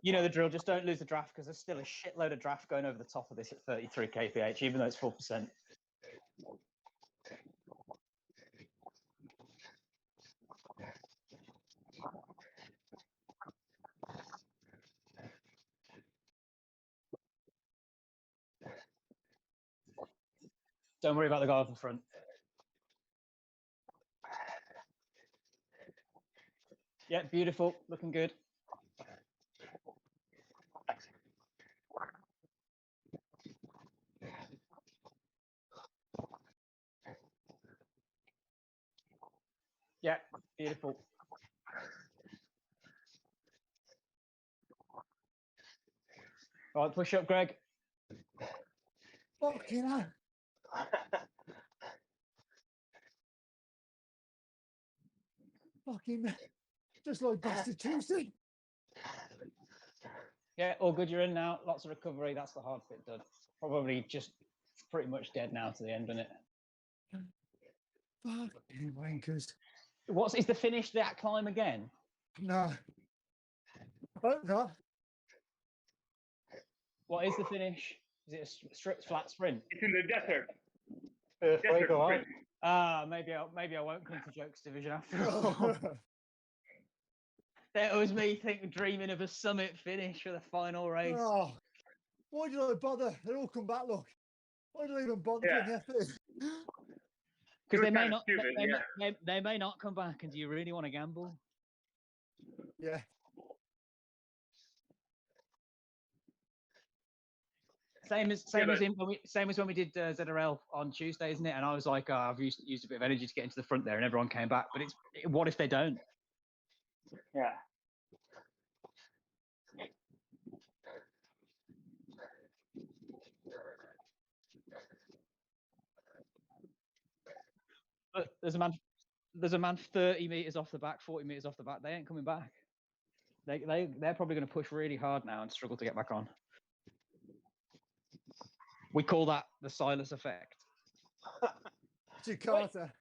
You know the drill. Just don't lose the draft because there's still a shitload of draft going over the top of this at 33 kph, even though it's 4%. Don't worry about the guy off the front. Yeah, beautiful, looking good. Yeah, beautiful. All right, push up, Greg.
Fucking hell. Fucking, just like Bastard Tuesday.
Yeah, all good. You're in now. Lots of recovery. That's the hard bit done. Probably just pretty much dead now to the end, isn't it?
Fucking wankers.
Is the finish that climb again?
No. Hope not.
What is the finish? Is it a stripped flat sprint?
It's in the desert.
Way go on.
Ah, maybe I won't come to Jokes division after all. That was me dreaming of a summit finish for the final race.
Oh, why did I bother? They all come back, look. Why did I even bother
Yeah.
putting the effort in?
Because they
You're
may
kinda
not.
stupid,
They may not come back. And do you really want to gamble?
Yeah.
Same as
but-
when we did ZRL on Tuesday, isn't it? And I was like, I've used a bit of energy to get into the front there, and everyone came back. But what if they don't?
Yeah.
There's a man 30 meters off the back, 40 meters off the back. They ain't coming back. They're probably going to push really hard now and struggle to get back on. We call that the Silas effect.
Jakarta.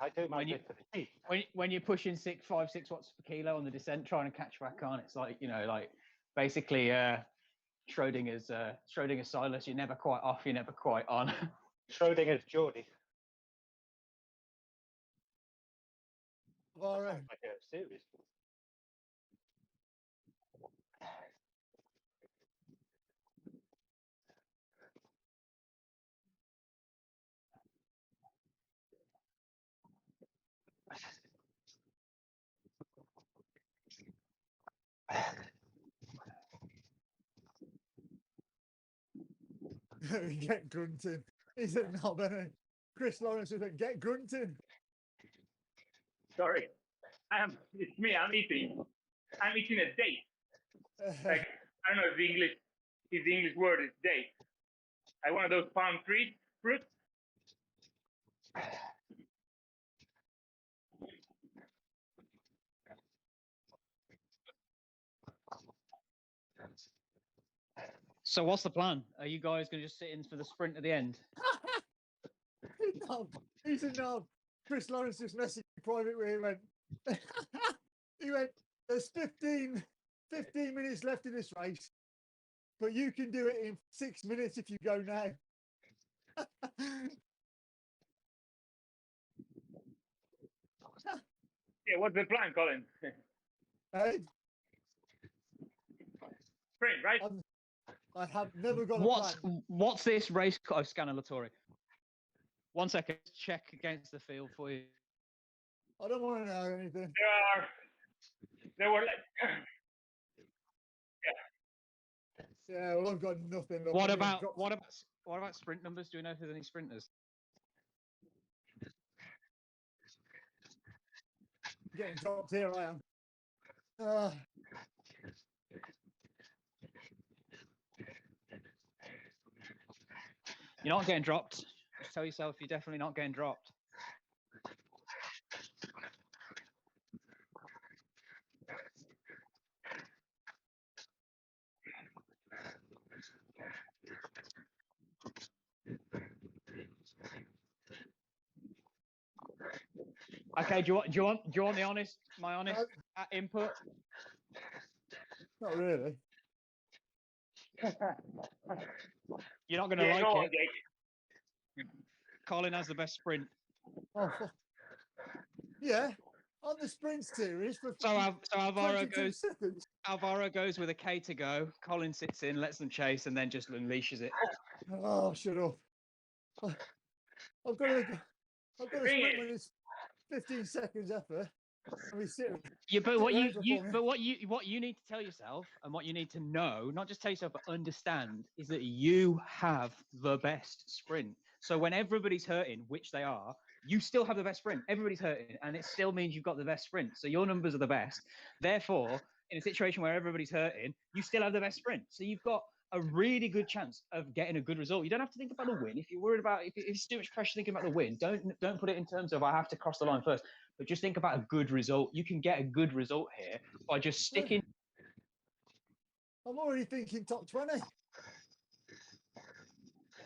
I do my
When you-
bit for the heat.
When you're pushing 5, 6 watts per kilo on the descent, trying to catch back on, it's like, you know, like basically Schrodinger's Silas. You're never quite off, you're never quite on.
Schrodinger's Geordie.
All right.
Sounds like a series.
Get grunting. He said, no, Benny. Chris Lawrence said, get grunting.
Sorry. It's me. I'm eating a date. Like, I don't know if the English word is date. Like one of those palm trees, fruits.
So what's the plan? Are you guys going to just sit in for the sprint at the end?
No, he said, no. Chris Lawrence just messaged me privately. He went, there's 15 minutes left in this race, but you can do it in 6 minutes if you go now.
Yeah, what's the plan, Colin?
Hey,
Sprint, right?
I have never got a plan.
What's this race? Oh, Scanner Lattori. 1 second. Check against the field for you.
I don't want to know anything.
There were like,
Yeah, well, I've got nothing. Look,
What
I mean,
about
got-
what about sprint numbers? Do you know if there's any sprinters?
Getting dropped here, I am. Ah,
You're not getting dropped. Just tell yourself you're definitely not getting dropped. Okay, do you want my honest input?
not really.
You're not going to
yeah,
like
go on,
it.
Jake.
Colin has the best sprint.
Oh, yeah, on the sprint series for
So Alvaro
22
goes.
seconds.
Alvaro goes with a K to go. Colin sits in, lets them chase, and then just unleashes it.
Oh, shut up. I've got to
Bring
sprint
it.
when it's 15 seconds effort. And we sit.
Yeah, but what
Sit
you
around for me.
what you need to tell yourself and what you need to know, not just tell yourself but understand, is that you have the best sprint. So when everybody's hurting, which they are, you still have the best sprint. Everybody's hurting, and it still means you've got the best sprint. So your numbers are the best. Therefore, in a situation where everybody's hurting, you still have the best sprint. So you've got a really good chance of getting a good result. You don't have to think about the win. If you're worried about if it's too much pressure thinking about the win, don't put it in terms of I have to cross the line first. But just think about a good result. You can get a good result here by just sticking.
I'm already thinking top 20.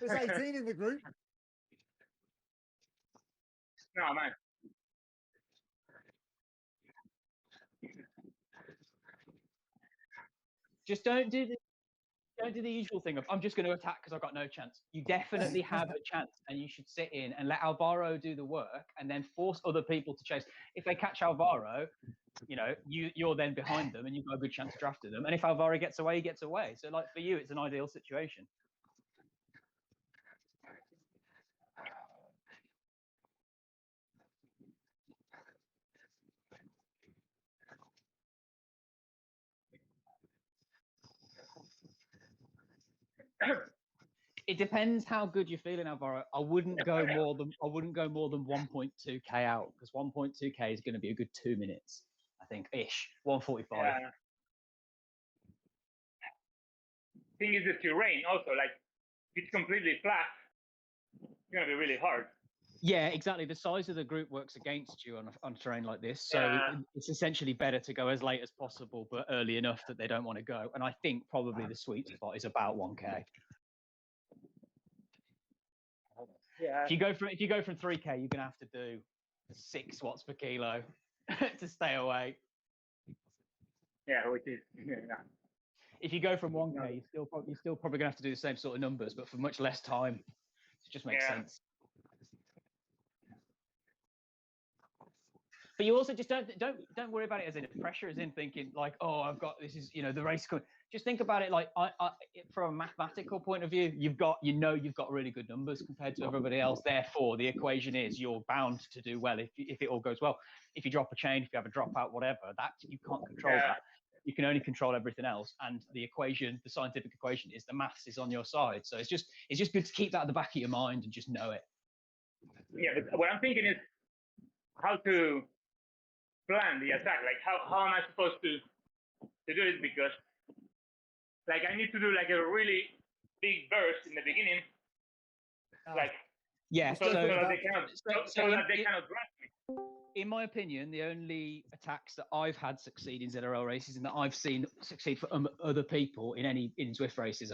There's 18 in the group.
No, man.
Just don't do the usual thing of I'm just going to attack because I've got no chance. You definitely have a chance, and you should sit in and let Alvaro do the work, and then force other people to chase. If they catch Alvaro, you know you're then behind them, and you've got a good chance of drafting them. And if Alvaro gets away, he gets away. So like for you, it's an ideal situation. It depends how good you're feeling, Alvaro. I wouldn't go more than 1.2k out, because 1.2k is going to be a good 2 minutes, I think, ish. 1:45.
Yeah. Thing is the terrain also, like if it's completely flat, it's gonna be really hard.
Yeah, exactly. The size of the group works against you on terrain like this. So
Yeah.
it's essentially better to go as late as possible, but early enough that they don't want to go. And I think probably the sweet spot is about 1K.
Yeah.
If you go from 3K, you're gonna have to do 6 watts per kilo to stay away.
Yeah, which is yeah.
If you go from 1K, you're still probably gonna have to do the same sort of numbers, but for much less time. It just makes
Yeah.
sense. But you also just don't worry about it as in pressure, as in thinking like, oh, I've got this is the race coming. Just think about it like from a mathematical point of view, you've got really good numbers compared to everybody else. Therefore, the equation is you're bound to do well if it all goes well. If you drop a chain, if you have a dropout, whatever, that you can't control
Yeah.
that. You can only control everything else. And the equation, the scientific equation, is the maths is on your side. So it's just good to keep that at the back of your mind and just know it.
Yeah, but what I'm thinking is how to plan the attack. Like how am I supposed to do it? Because like I need to do like a really big burst in the beginning, like
Yeah.
so that they cannot
so
that they cannot grasp me.
In my opinion, the only attacks that I've had succeed in ZRL races and that I've seen succeed for other people in Zwift races,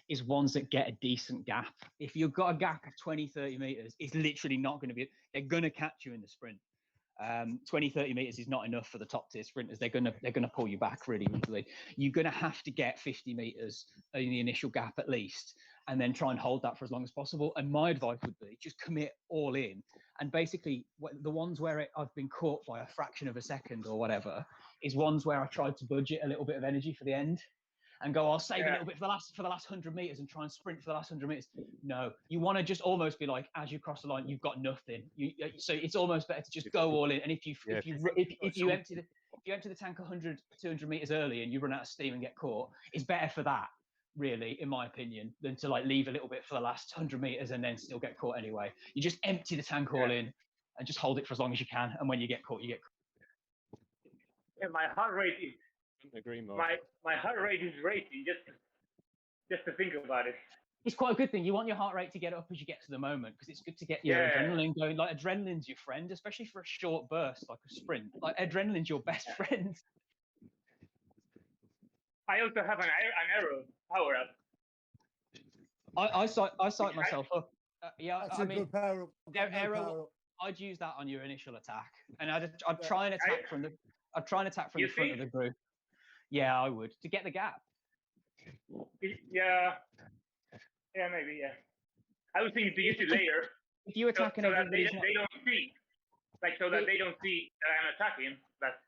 is ones that get a decent gap. If you've got a gap of 20, 30 meters, it's literally not going to be, they're going to catch you in the sprint. 20, 30 meters is not enough for the top tier sprinters. They're gonna pull you back really easily. You're gonna have to get 50 meters in the initial gap at least, and then try and hold that for as long as possible. And my advice would be just commit all in. And basically, the ones where I've been caught by a fraction of a second or whatever is ones where I tried to budget a little bit of energy for the end. And go, I'll save a little bit for the last 100 meters and try and sprint for the last 100 meters. No, you want to just almost be like, as you cross the line, you've got nothing. So it's almost better to just go all in. And if you empty the tank 100, 200 meters early and you run out of steam and get caught, it's better for that, really, in my opinion, than to like leave a little bit for the last 100 meters and then still get caught anyway. You just empty the tank all in and just hold it for as long as you can. And when you get caught, you get caught.
Yeah, my heart rate is.
Agree more.
My heart rate is racing just to think about it.
It's quite a good thing. You want your heart rate to get up as you get to the moment because it's good to get your adrenaline going. Like adrenaline's your friend, especially for a short burst like a sprint. Like adrenaline's your best friend.
I also have an aero power up.
I sight myself up.
That's
I
a
mean,
good power up. I've got no
aero.
power up.
I'd use that on your initial attack, and I'd try and attack from the. I'd try and attack from the front of the group. Yeah, I would to get the gap.
Yeah, maybe. Yeah, I was thinking to use it later.
If you attack
so that they don't see, like so that they don't see that I'm attacking. That's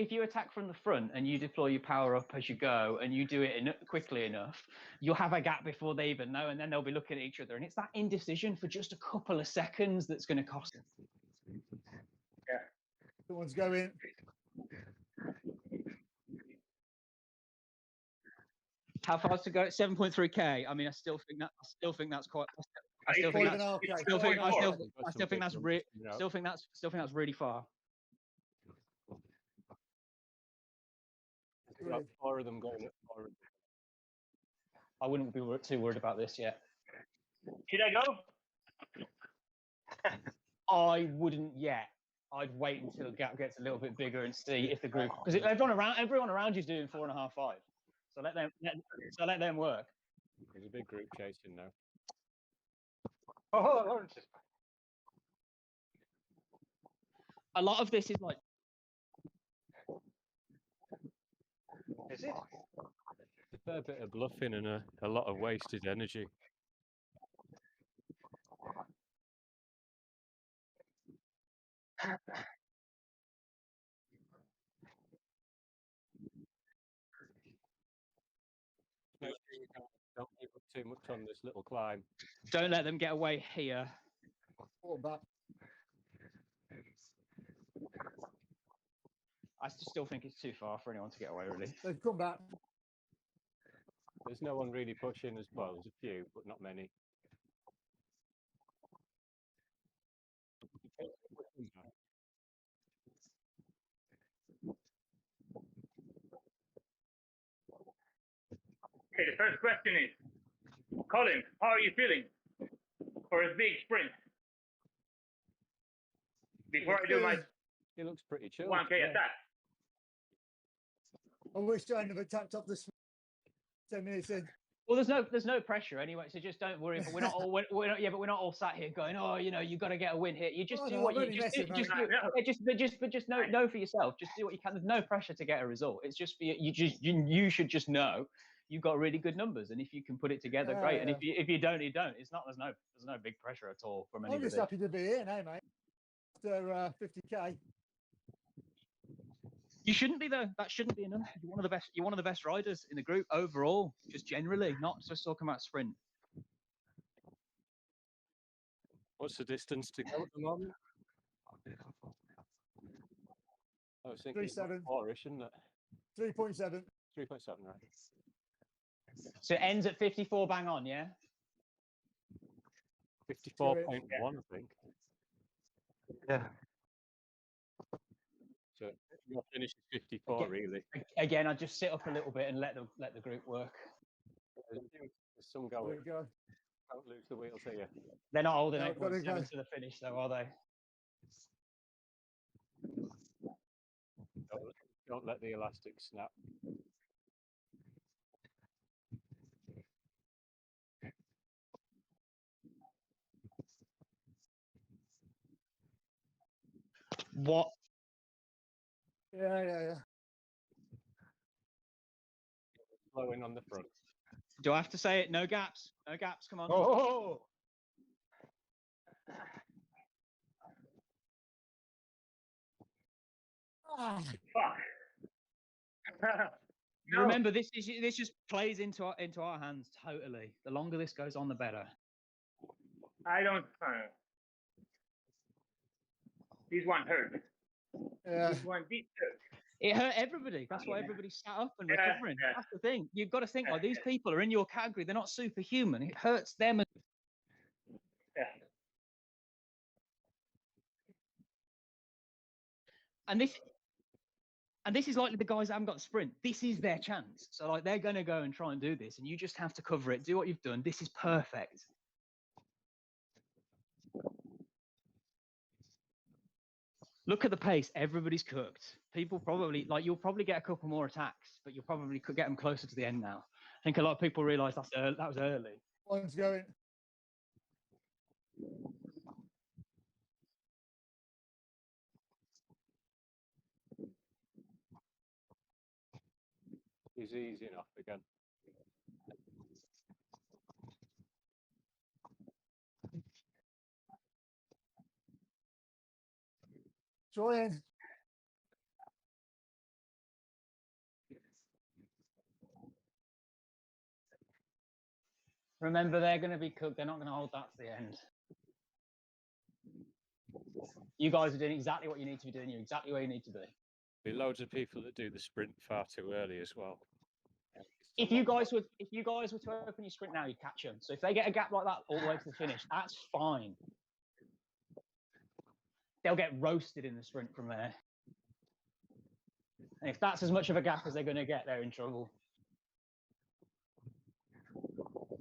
if you attack from the front and you deploy your power up as you go and you do it quickly enough, you'll have a gap before they even know, and then they'll be looking at each other, and it's that indecision for just a couple of seconds that's going to cost them.
Yeah.
Someone's going.
How fast to go? 7.3K. I mean, I still think that's quite. I still think that's really far.
Got 4 of them going at 4.
I wouldn't be too worried about this yet.
Should I go?
I wouldn't yet. I'd wait until the gap gets a little bit bigger and see if the group, because everyone around you is doing 4.5, 5. So let them work.
There's a big group chasing now.
Oh, Lawrence is back.
A lot of this is like.
Is it?
A fair bit of bluffing and a lot of wasted energy. Don't give up too much on this little climb.
Don't let them get away here.
Back.
I still think it's too far for anyone to get away, really.
They've come back.
There's no one really pushing as well. There's a few, but not many.
Okay, the first question is, Colin, how are you feeling? for his big sprint before I do my
He looks pretty chill.
1K
yeah.
attack.
I wish I never tapped up this 10 minutes in.
Well, there's no pressure anyway, so just don't worry. But we're not all but we're not all sat here going, oh, you know, you got to get a win here. You just
Oh,
do
no,
what
I'm
you
only
just do,
messing,
just
mate.
do, but just know for yourself. Just do what you can. There's no pressure to get a result. It's just for you should just know you've got really good numbers, and if you can put it together, great. And if you don't, you don't. There's no big pressure at all from
I'm
anybody.
just happy to be here now, mate. After 50k.
You shouldn't be though. That shouldn't be enough. You're one of the best. You're one of the best riders in the group overall, just generally, not just talking about sprint.
What's the distance to go at the moment? I was thinking
3.7.
4-ish, isn't it?
3.7.
3.7, right?
So it ends at 54 bang on, yeah.
54.1, I think.
Yeah.
So your finish is 54, really.
Again, I just sit up a little bit and let the group work.
There's some
There
going.
we go.
Don't lose the wheels here.
They're not holding
No, gotta
8.7
go.
to the finish, though, are they?
Don't let the elastic snap.
What?
Yeah.
Slow in on the front.
Do I have to say it? No gaps. No gaps. Come on.
Oh!
Ah,
Fuck. No.
Remember, this just plays into our hands totally. The longer this goes on, the better.
I don't. This one hurt.
yeah.
This one did hurt.
It hurt everybody. That's why everybody's sat up and
Yeah,
recovering.
yeah.
That's the thing. You've got to think like these people are in your category. They're not superhuman. It hurts them.
Yeah.
And this is likely the guys that haven't got the sprint. This is their chance. So like they're going to go and try and do this, and you just have to cover it. Do what you've done. This is perfect. Look at the pace. Everybody's cooked. People probably you'll probably get a couple more attacks, but you'll probably could get them closer to the end now. I think a lot of people realise that was early.
One's going.
He's easy enough again.
Trying.
Remember, they're going to be cooked. They're not going to hold that to the end. You guys are doing exactly what you need to be doing. You're exactly where you need to be.
Be loads of people that do the sprint far too early as well.
If you guys were to open your sprint now, you'd catch them. So if they get a gap like that all the way to the finish, that's fine. They'll get roasted in the sprint from there. And if that's as much of a gap as they're going to get, they're in trouble.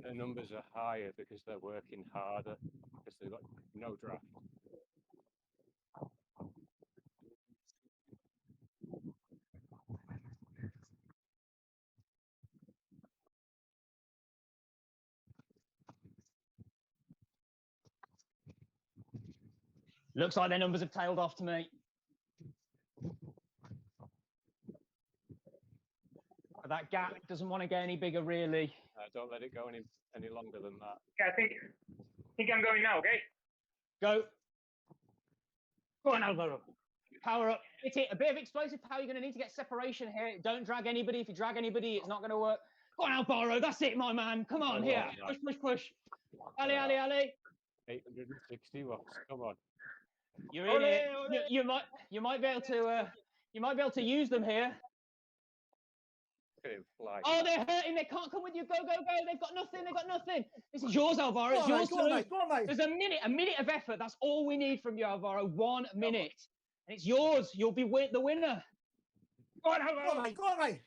Their numbers are higher because they're working harder because they've got no draft.
Looks like their numbers have tailed off to me. That gap doesn't want to get any bigger, really.
Don't let it go any longer than that.
Okay, I think I'm going now. Okay.
Go. Go on, Alvaro. Power up. Hit it. A bit of explosive power. You're going to need to get separation here. Don't drag anybody. If you drag anybody, it's not going to work. Go on, Alvaro. That's it, my man. Come on, here. Push. Ali.
860 watts. Come on.
You're in it. You might be able to use them here.
Fly.
Oh, they're hurting. They can't come with you. Go. They've got nothing. This is yours, Alvaro. It's yours to lose.
Go on, mate.
There's a minute of effort. That's all we need from you, Alvaro. 1 minute. And it's yours. You'll be the winner. Go on, Alvaro.
Go on, mate.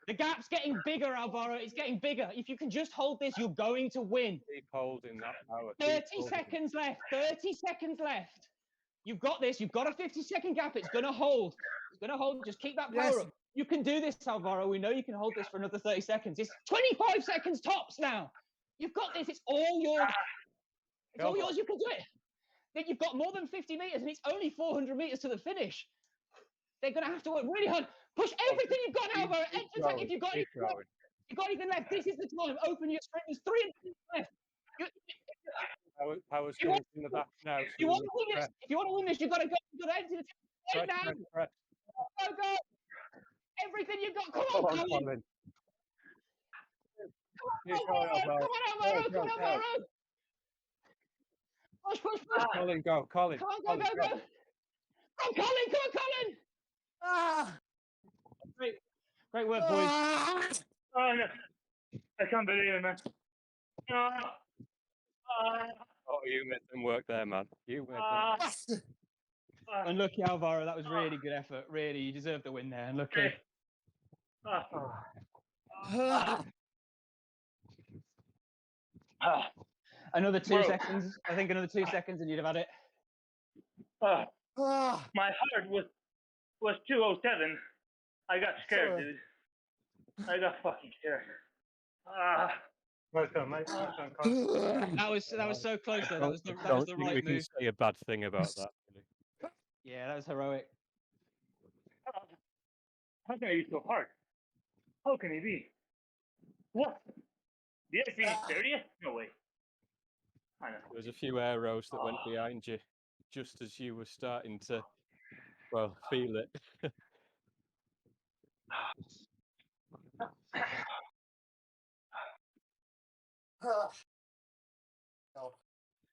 The gap's getting bigger, Alvaro. It's getting bigger. If you can just hold this, you're going to win.
Keep holding that power. keep
30
holding it.
seconds left. 30 seconds left. You've got this. You've got a 50-second gap. It's going to hold. It's going to hold. Just keep that power
Yes.
up. You can do this, Alvaro. We know you can hold this for another 30 seconds. It's 25 seconds tops now. You've got this. It's all yours. It's all yours. You can do it. Then you've got more than 50 meters, and it's only 400 meters to the finish. They're going to have to work really hard. Push everything you've got, Alvaro.
Keep
In fact, if
going,
you've got
keep
anything left,
going.
you've got anything left, this is the time. Open your sprint. There's 3 minutes left.
Power's
You
going
want-
in the back now.
If you want to win this, if you want to win this, you've got to go. You've got to enter the
Press,
now.
press, press.
Go, go. Everything you've got. Come
Come
on,
on,
Colin.
Colin.
Come
Keep
on,
going,
Alvaro.
Alvaro.
Come on, Alvaro.
Go,
Come on,
go, go.
Alvaro. Push, push, push.
Colin, go. Colin.
Come on, go,
Colin,
go, go. Come on, Colin. Come on, Colin.
Ah!
Great work, boys.
Ah!
Oh, no. I can't believe it, man.
Oh, you made them work there, man. You made them.
Bastard!
Unlucky, Alvaro. That was really good effort. Really, you deserve the win there. Unlucky.
Ah!
Another 2
Bro.
seconds. I think another 2 seconds, and you'd have had it.
Ah!
My heart was 207. I got scared,
Sorry.
dude. I got fucking scared.
Well done, mate. Well done, Colin.
That was so close. Though. That was the
Don't think we
right
can
move.
say a bad thing about that. Really.
Yeah, that was heroic.
How can I be so hard? How can he be? What? Did I finish 30th? No way. I know.
There was a few arrows that went behind you, just as you were starting to, well, feel it.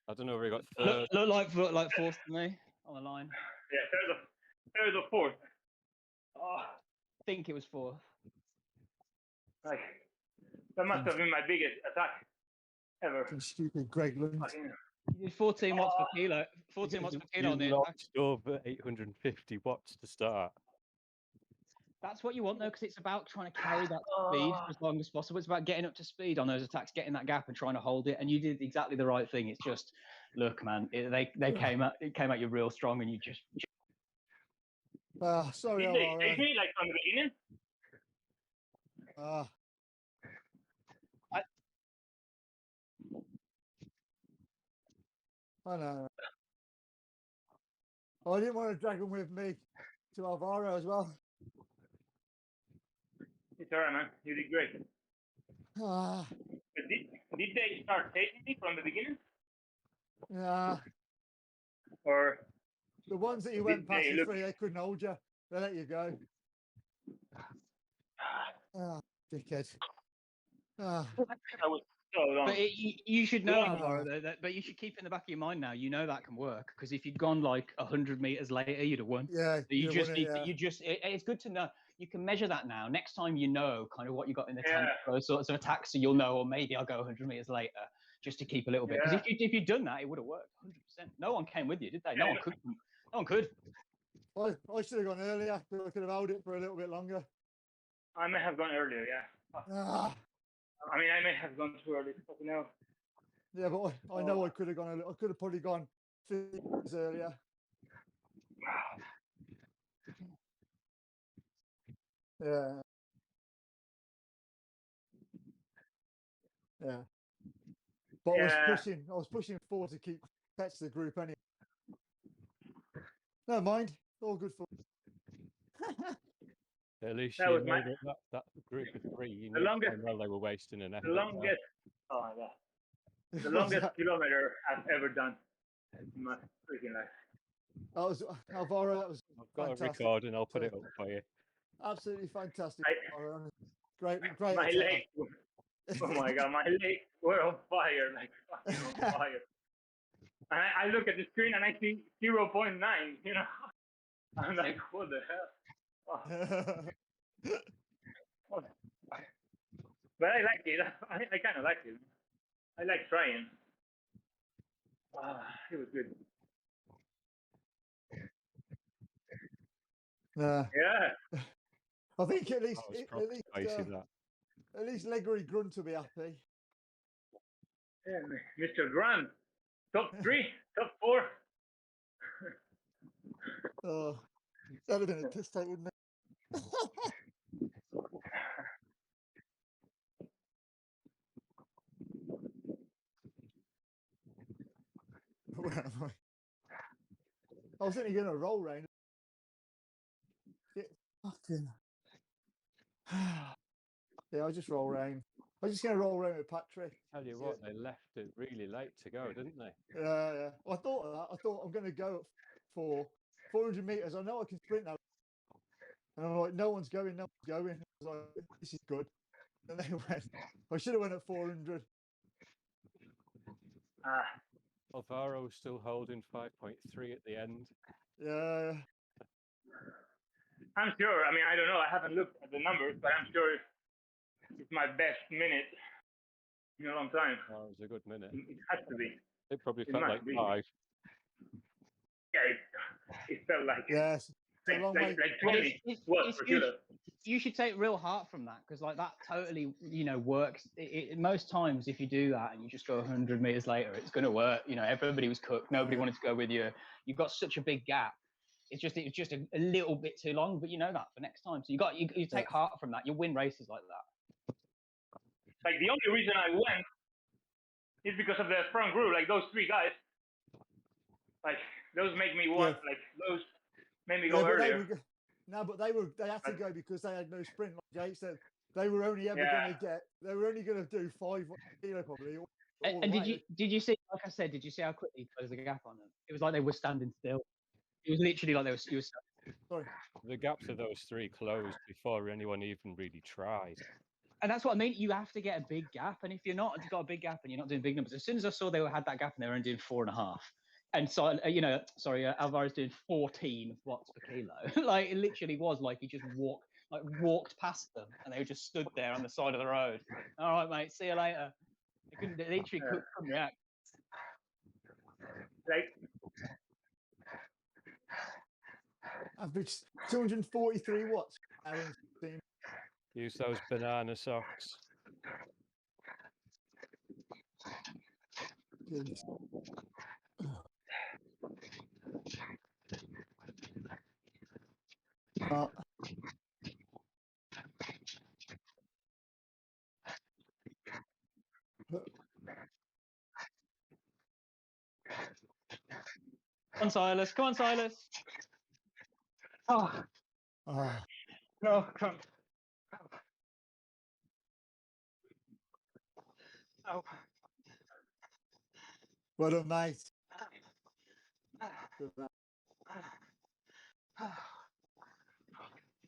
I don't know where he got third.
Look like fourth to me on the line.
Yeah, there's a fourth.
I think it was fourth.
Like, that must have been my biggest attack ever.
Fucking stupid Greg Lund.
Fucking-
You did 14 watts per kilo. 14 watts per kilo on the
You
attack.
lost over 850 watts to start.
That's what you want though, because it's about trying to carry that speed for as long as possible. It's about getting up to speed on those attacks, getting that gap, and trying to hold it. And you did exactly the right thing. It's just, look, man, they came at you real strong, and you just.
Ah, sorry,
Did they
Alvaro.
take me like from the beginning?
Ah. I know. Oh, I didn't want to drag him with me to Alvaro as well.
It's alright, man. You did great.
Ah,
But did they start taking me from the beginning?
yeah.
Or
The ones that you
Did
went past
they
the
look-
three, they couldn't hold you. They let you go. Ah, dickhead. Ah,
I was so long?
But you should know,
Yeah.
Alvaro, though, but you should keep in the back of your mind now. You know that can work because if you'd gone like 100 meters later, you'd have won.
yeah.
So you
you'd
just
won
need
it, yeah.
to, it's good to know. You can measure that now. Next time you know kind of what you got in the tank
Yeah.
for those sorts of attacks, so you'll know, or maybe I'll go 100 meters later just to keep a little bit. Because if you'd done that, it would have worked 100%. No one came with you, did they? No
Yeah.
one could. No one could.
I should have gone earlier, but I could have held it for a little bit longer.
I may have gone earlier, yeah.
Ah,
I mean, I may have gone too early. Fucking hell.
yeah, but I know I could have gone a little. I could have probably gone 50 minutes earlier. Yeah. Yeah. But
Yeah.
I was pushing forward to keep catch the group anyway. No mind. All good for
At least
That
you
was
know
my-
that group of three, you
The
knew
longest-
damn well they were wasting an effort.
The
there.
longest, oh my god, the
What was
longest
that?
kilometer I've ever done in my freaking life.
That was Alvaro. That was
I've got a
fantastic.
record and I'll put it up for you.
Absolutely fantastic.
I-
Alvaro. Great.
My
attack.
legs, oh my god, my legs were on fire, like fucking on fire. And I look at the screen and I see 0.9, you know. I'm like, what the hell? Oh. But I like it. I kind of like it. I like trying. It was good.
Nah.
Yeah.
I think at least
I was
at
probably
least
facing that.
at least Leggery Grunt will be happy.
Yeah, Mr. Grant, top 3, top 4.
Oh, that'd have been a piss take, wouldn't it? Where am I? I was only going to roll round. Fucking. Yeah, I'll just roll round. I'm just going to roll round with Patrick.
Tell you what, they left it really late to go, didn't they?
Yeah, yeah. I thought of that. I thought I'm going to go for 400 meters. I know I can sprint now. And I'm like, no one's going, no one's going. I was like, this is good. And they went. I should have went at 400.
Alvaro was still holding 5.3 at the end.
Yeah.
I'm sure. I mean, I don't know. I haven't looked at the numbers, but I'm sure it's my best minute in a long time.
Oh, it was a good minute.
It has to be.
It probably
It
felt
must
like
be.
5.
Yeah, it felt like
Yes. It's a long way.
like 20 watts per kilo.
You should take real heart from that, because like that totally, works. Most times if you do that and you just go 100 meters later, it's going to work. Everybody was cooked. Nobody wanted to go with you. You've got such a big gap. It's just a little bit too long, but you know that for next time. So you take heart from that. You'll win races like that.
Like the only reason I went is because of the front group. Like those 3 guys. Like those make me want. Like those made me go earlier.
But they had to go because they had no sprint. Like Jake said, they were only ever going to get. They were only going to do 5 kilo probably.
And did you see? Like I said, did you see how quickly he closed the gap on them? It was like they were standing still. It was literally like they were.
Sorry.
The gaps of those 3 closed before anyone even really tried.
And that's what I mean. You have to get a big gap, and if you've got a big gap and you're not doing big numbers, as soon as I saw they had that gap and they were only doing 4.5, and so Alvaro's doing 14 watts per kilo. Like it literally was like he just walked past them, and they just stood there on the side of the road. All right, mate. See you later. They literally couldn't react.
Like
Average 243 watts. Aaron's team.
Use those banana socks.
Jeez.
Come on, Silas. Come on, Silas.
Oh.
No, come. Oh.
Well done, mate.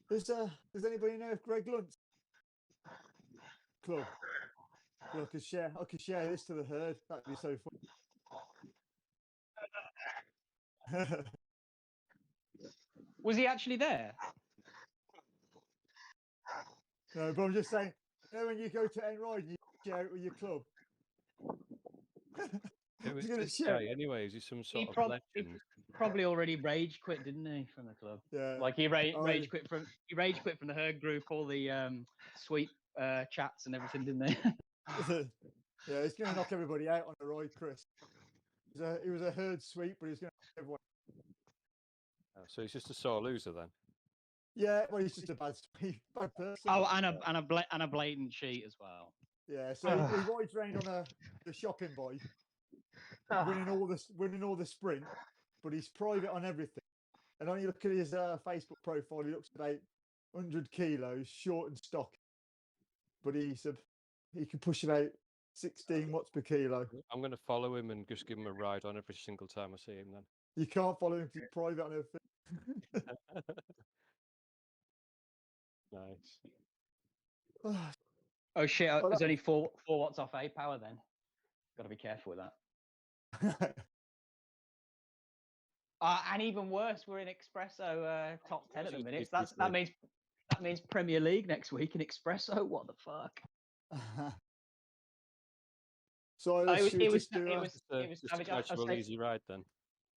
Does anybody know if Greg Lunt's club? Well, I could share this to the herd. That'd be so fun.
Was he actually there?
No, but I'm just saying, when you go to Enride, you share it with your club.
It was
He's gonna
this
share.
guy anyway. Is he some
He
sort of legend?
probably already rage quit, didn't he, from the club?
Yeah.
Like he rage quit from the herd group, all the sweet chats and everything, didn't they?
Yeah, he's going to knock everybody out on the ride, Chris. He was a herd sweep, but he's going to knock everyone.
Oh, so he's just a sore loser then.
Yeah, well, he's just a bad person.
Oh, and a blatant cheat as well.
Yeah, so he rides around on the shopping bike, winning all the sprint, but he's private on everything. And when you look at his Facebook profile, he looks about 100 kilos, short and stocky. But he can push about 16 watts per kilo.
I'm going to follow him and just give him a ride on every single time I see him then.
You can't follow him because he's private on everything.
Nice.
Oh shit! There's only 4 watts off A power then. Got to be careful with that. And even worse, we're in Espresso top 10 at the minute. That means Premier League next week in Espresso. What the fuck?
So
it was
Just a casual easy ride then.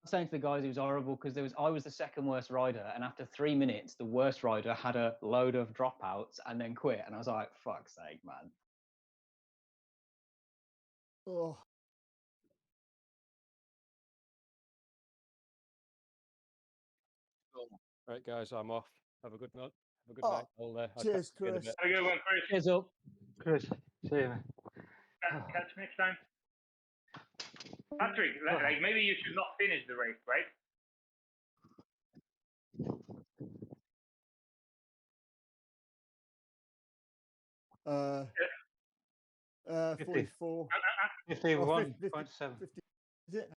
saying to the guys it was horrible because I was the second worst rider, and after 3 minutes, the worst rider had a load of dropouts and then quit, and I was like, "Fuck's sake, man!"
Oh,
Right, guys, I'm off. Have a good night. Have a good
Oh,
night. I'll
cheers,
catch you in a
Chris.
bit.
Have a good one, Chris.
Cheers up.
Chris, see you, man.
Catch you next time. Patrick, like maybe you should not finish the race, right?
Uh, 44.
51.7.
50, is it?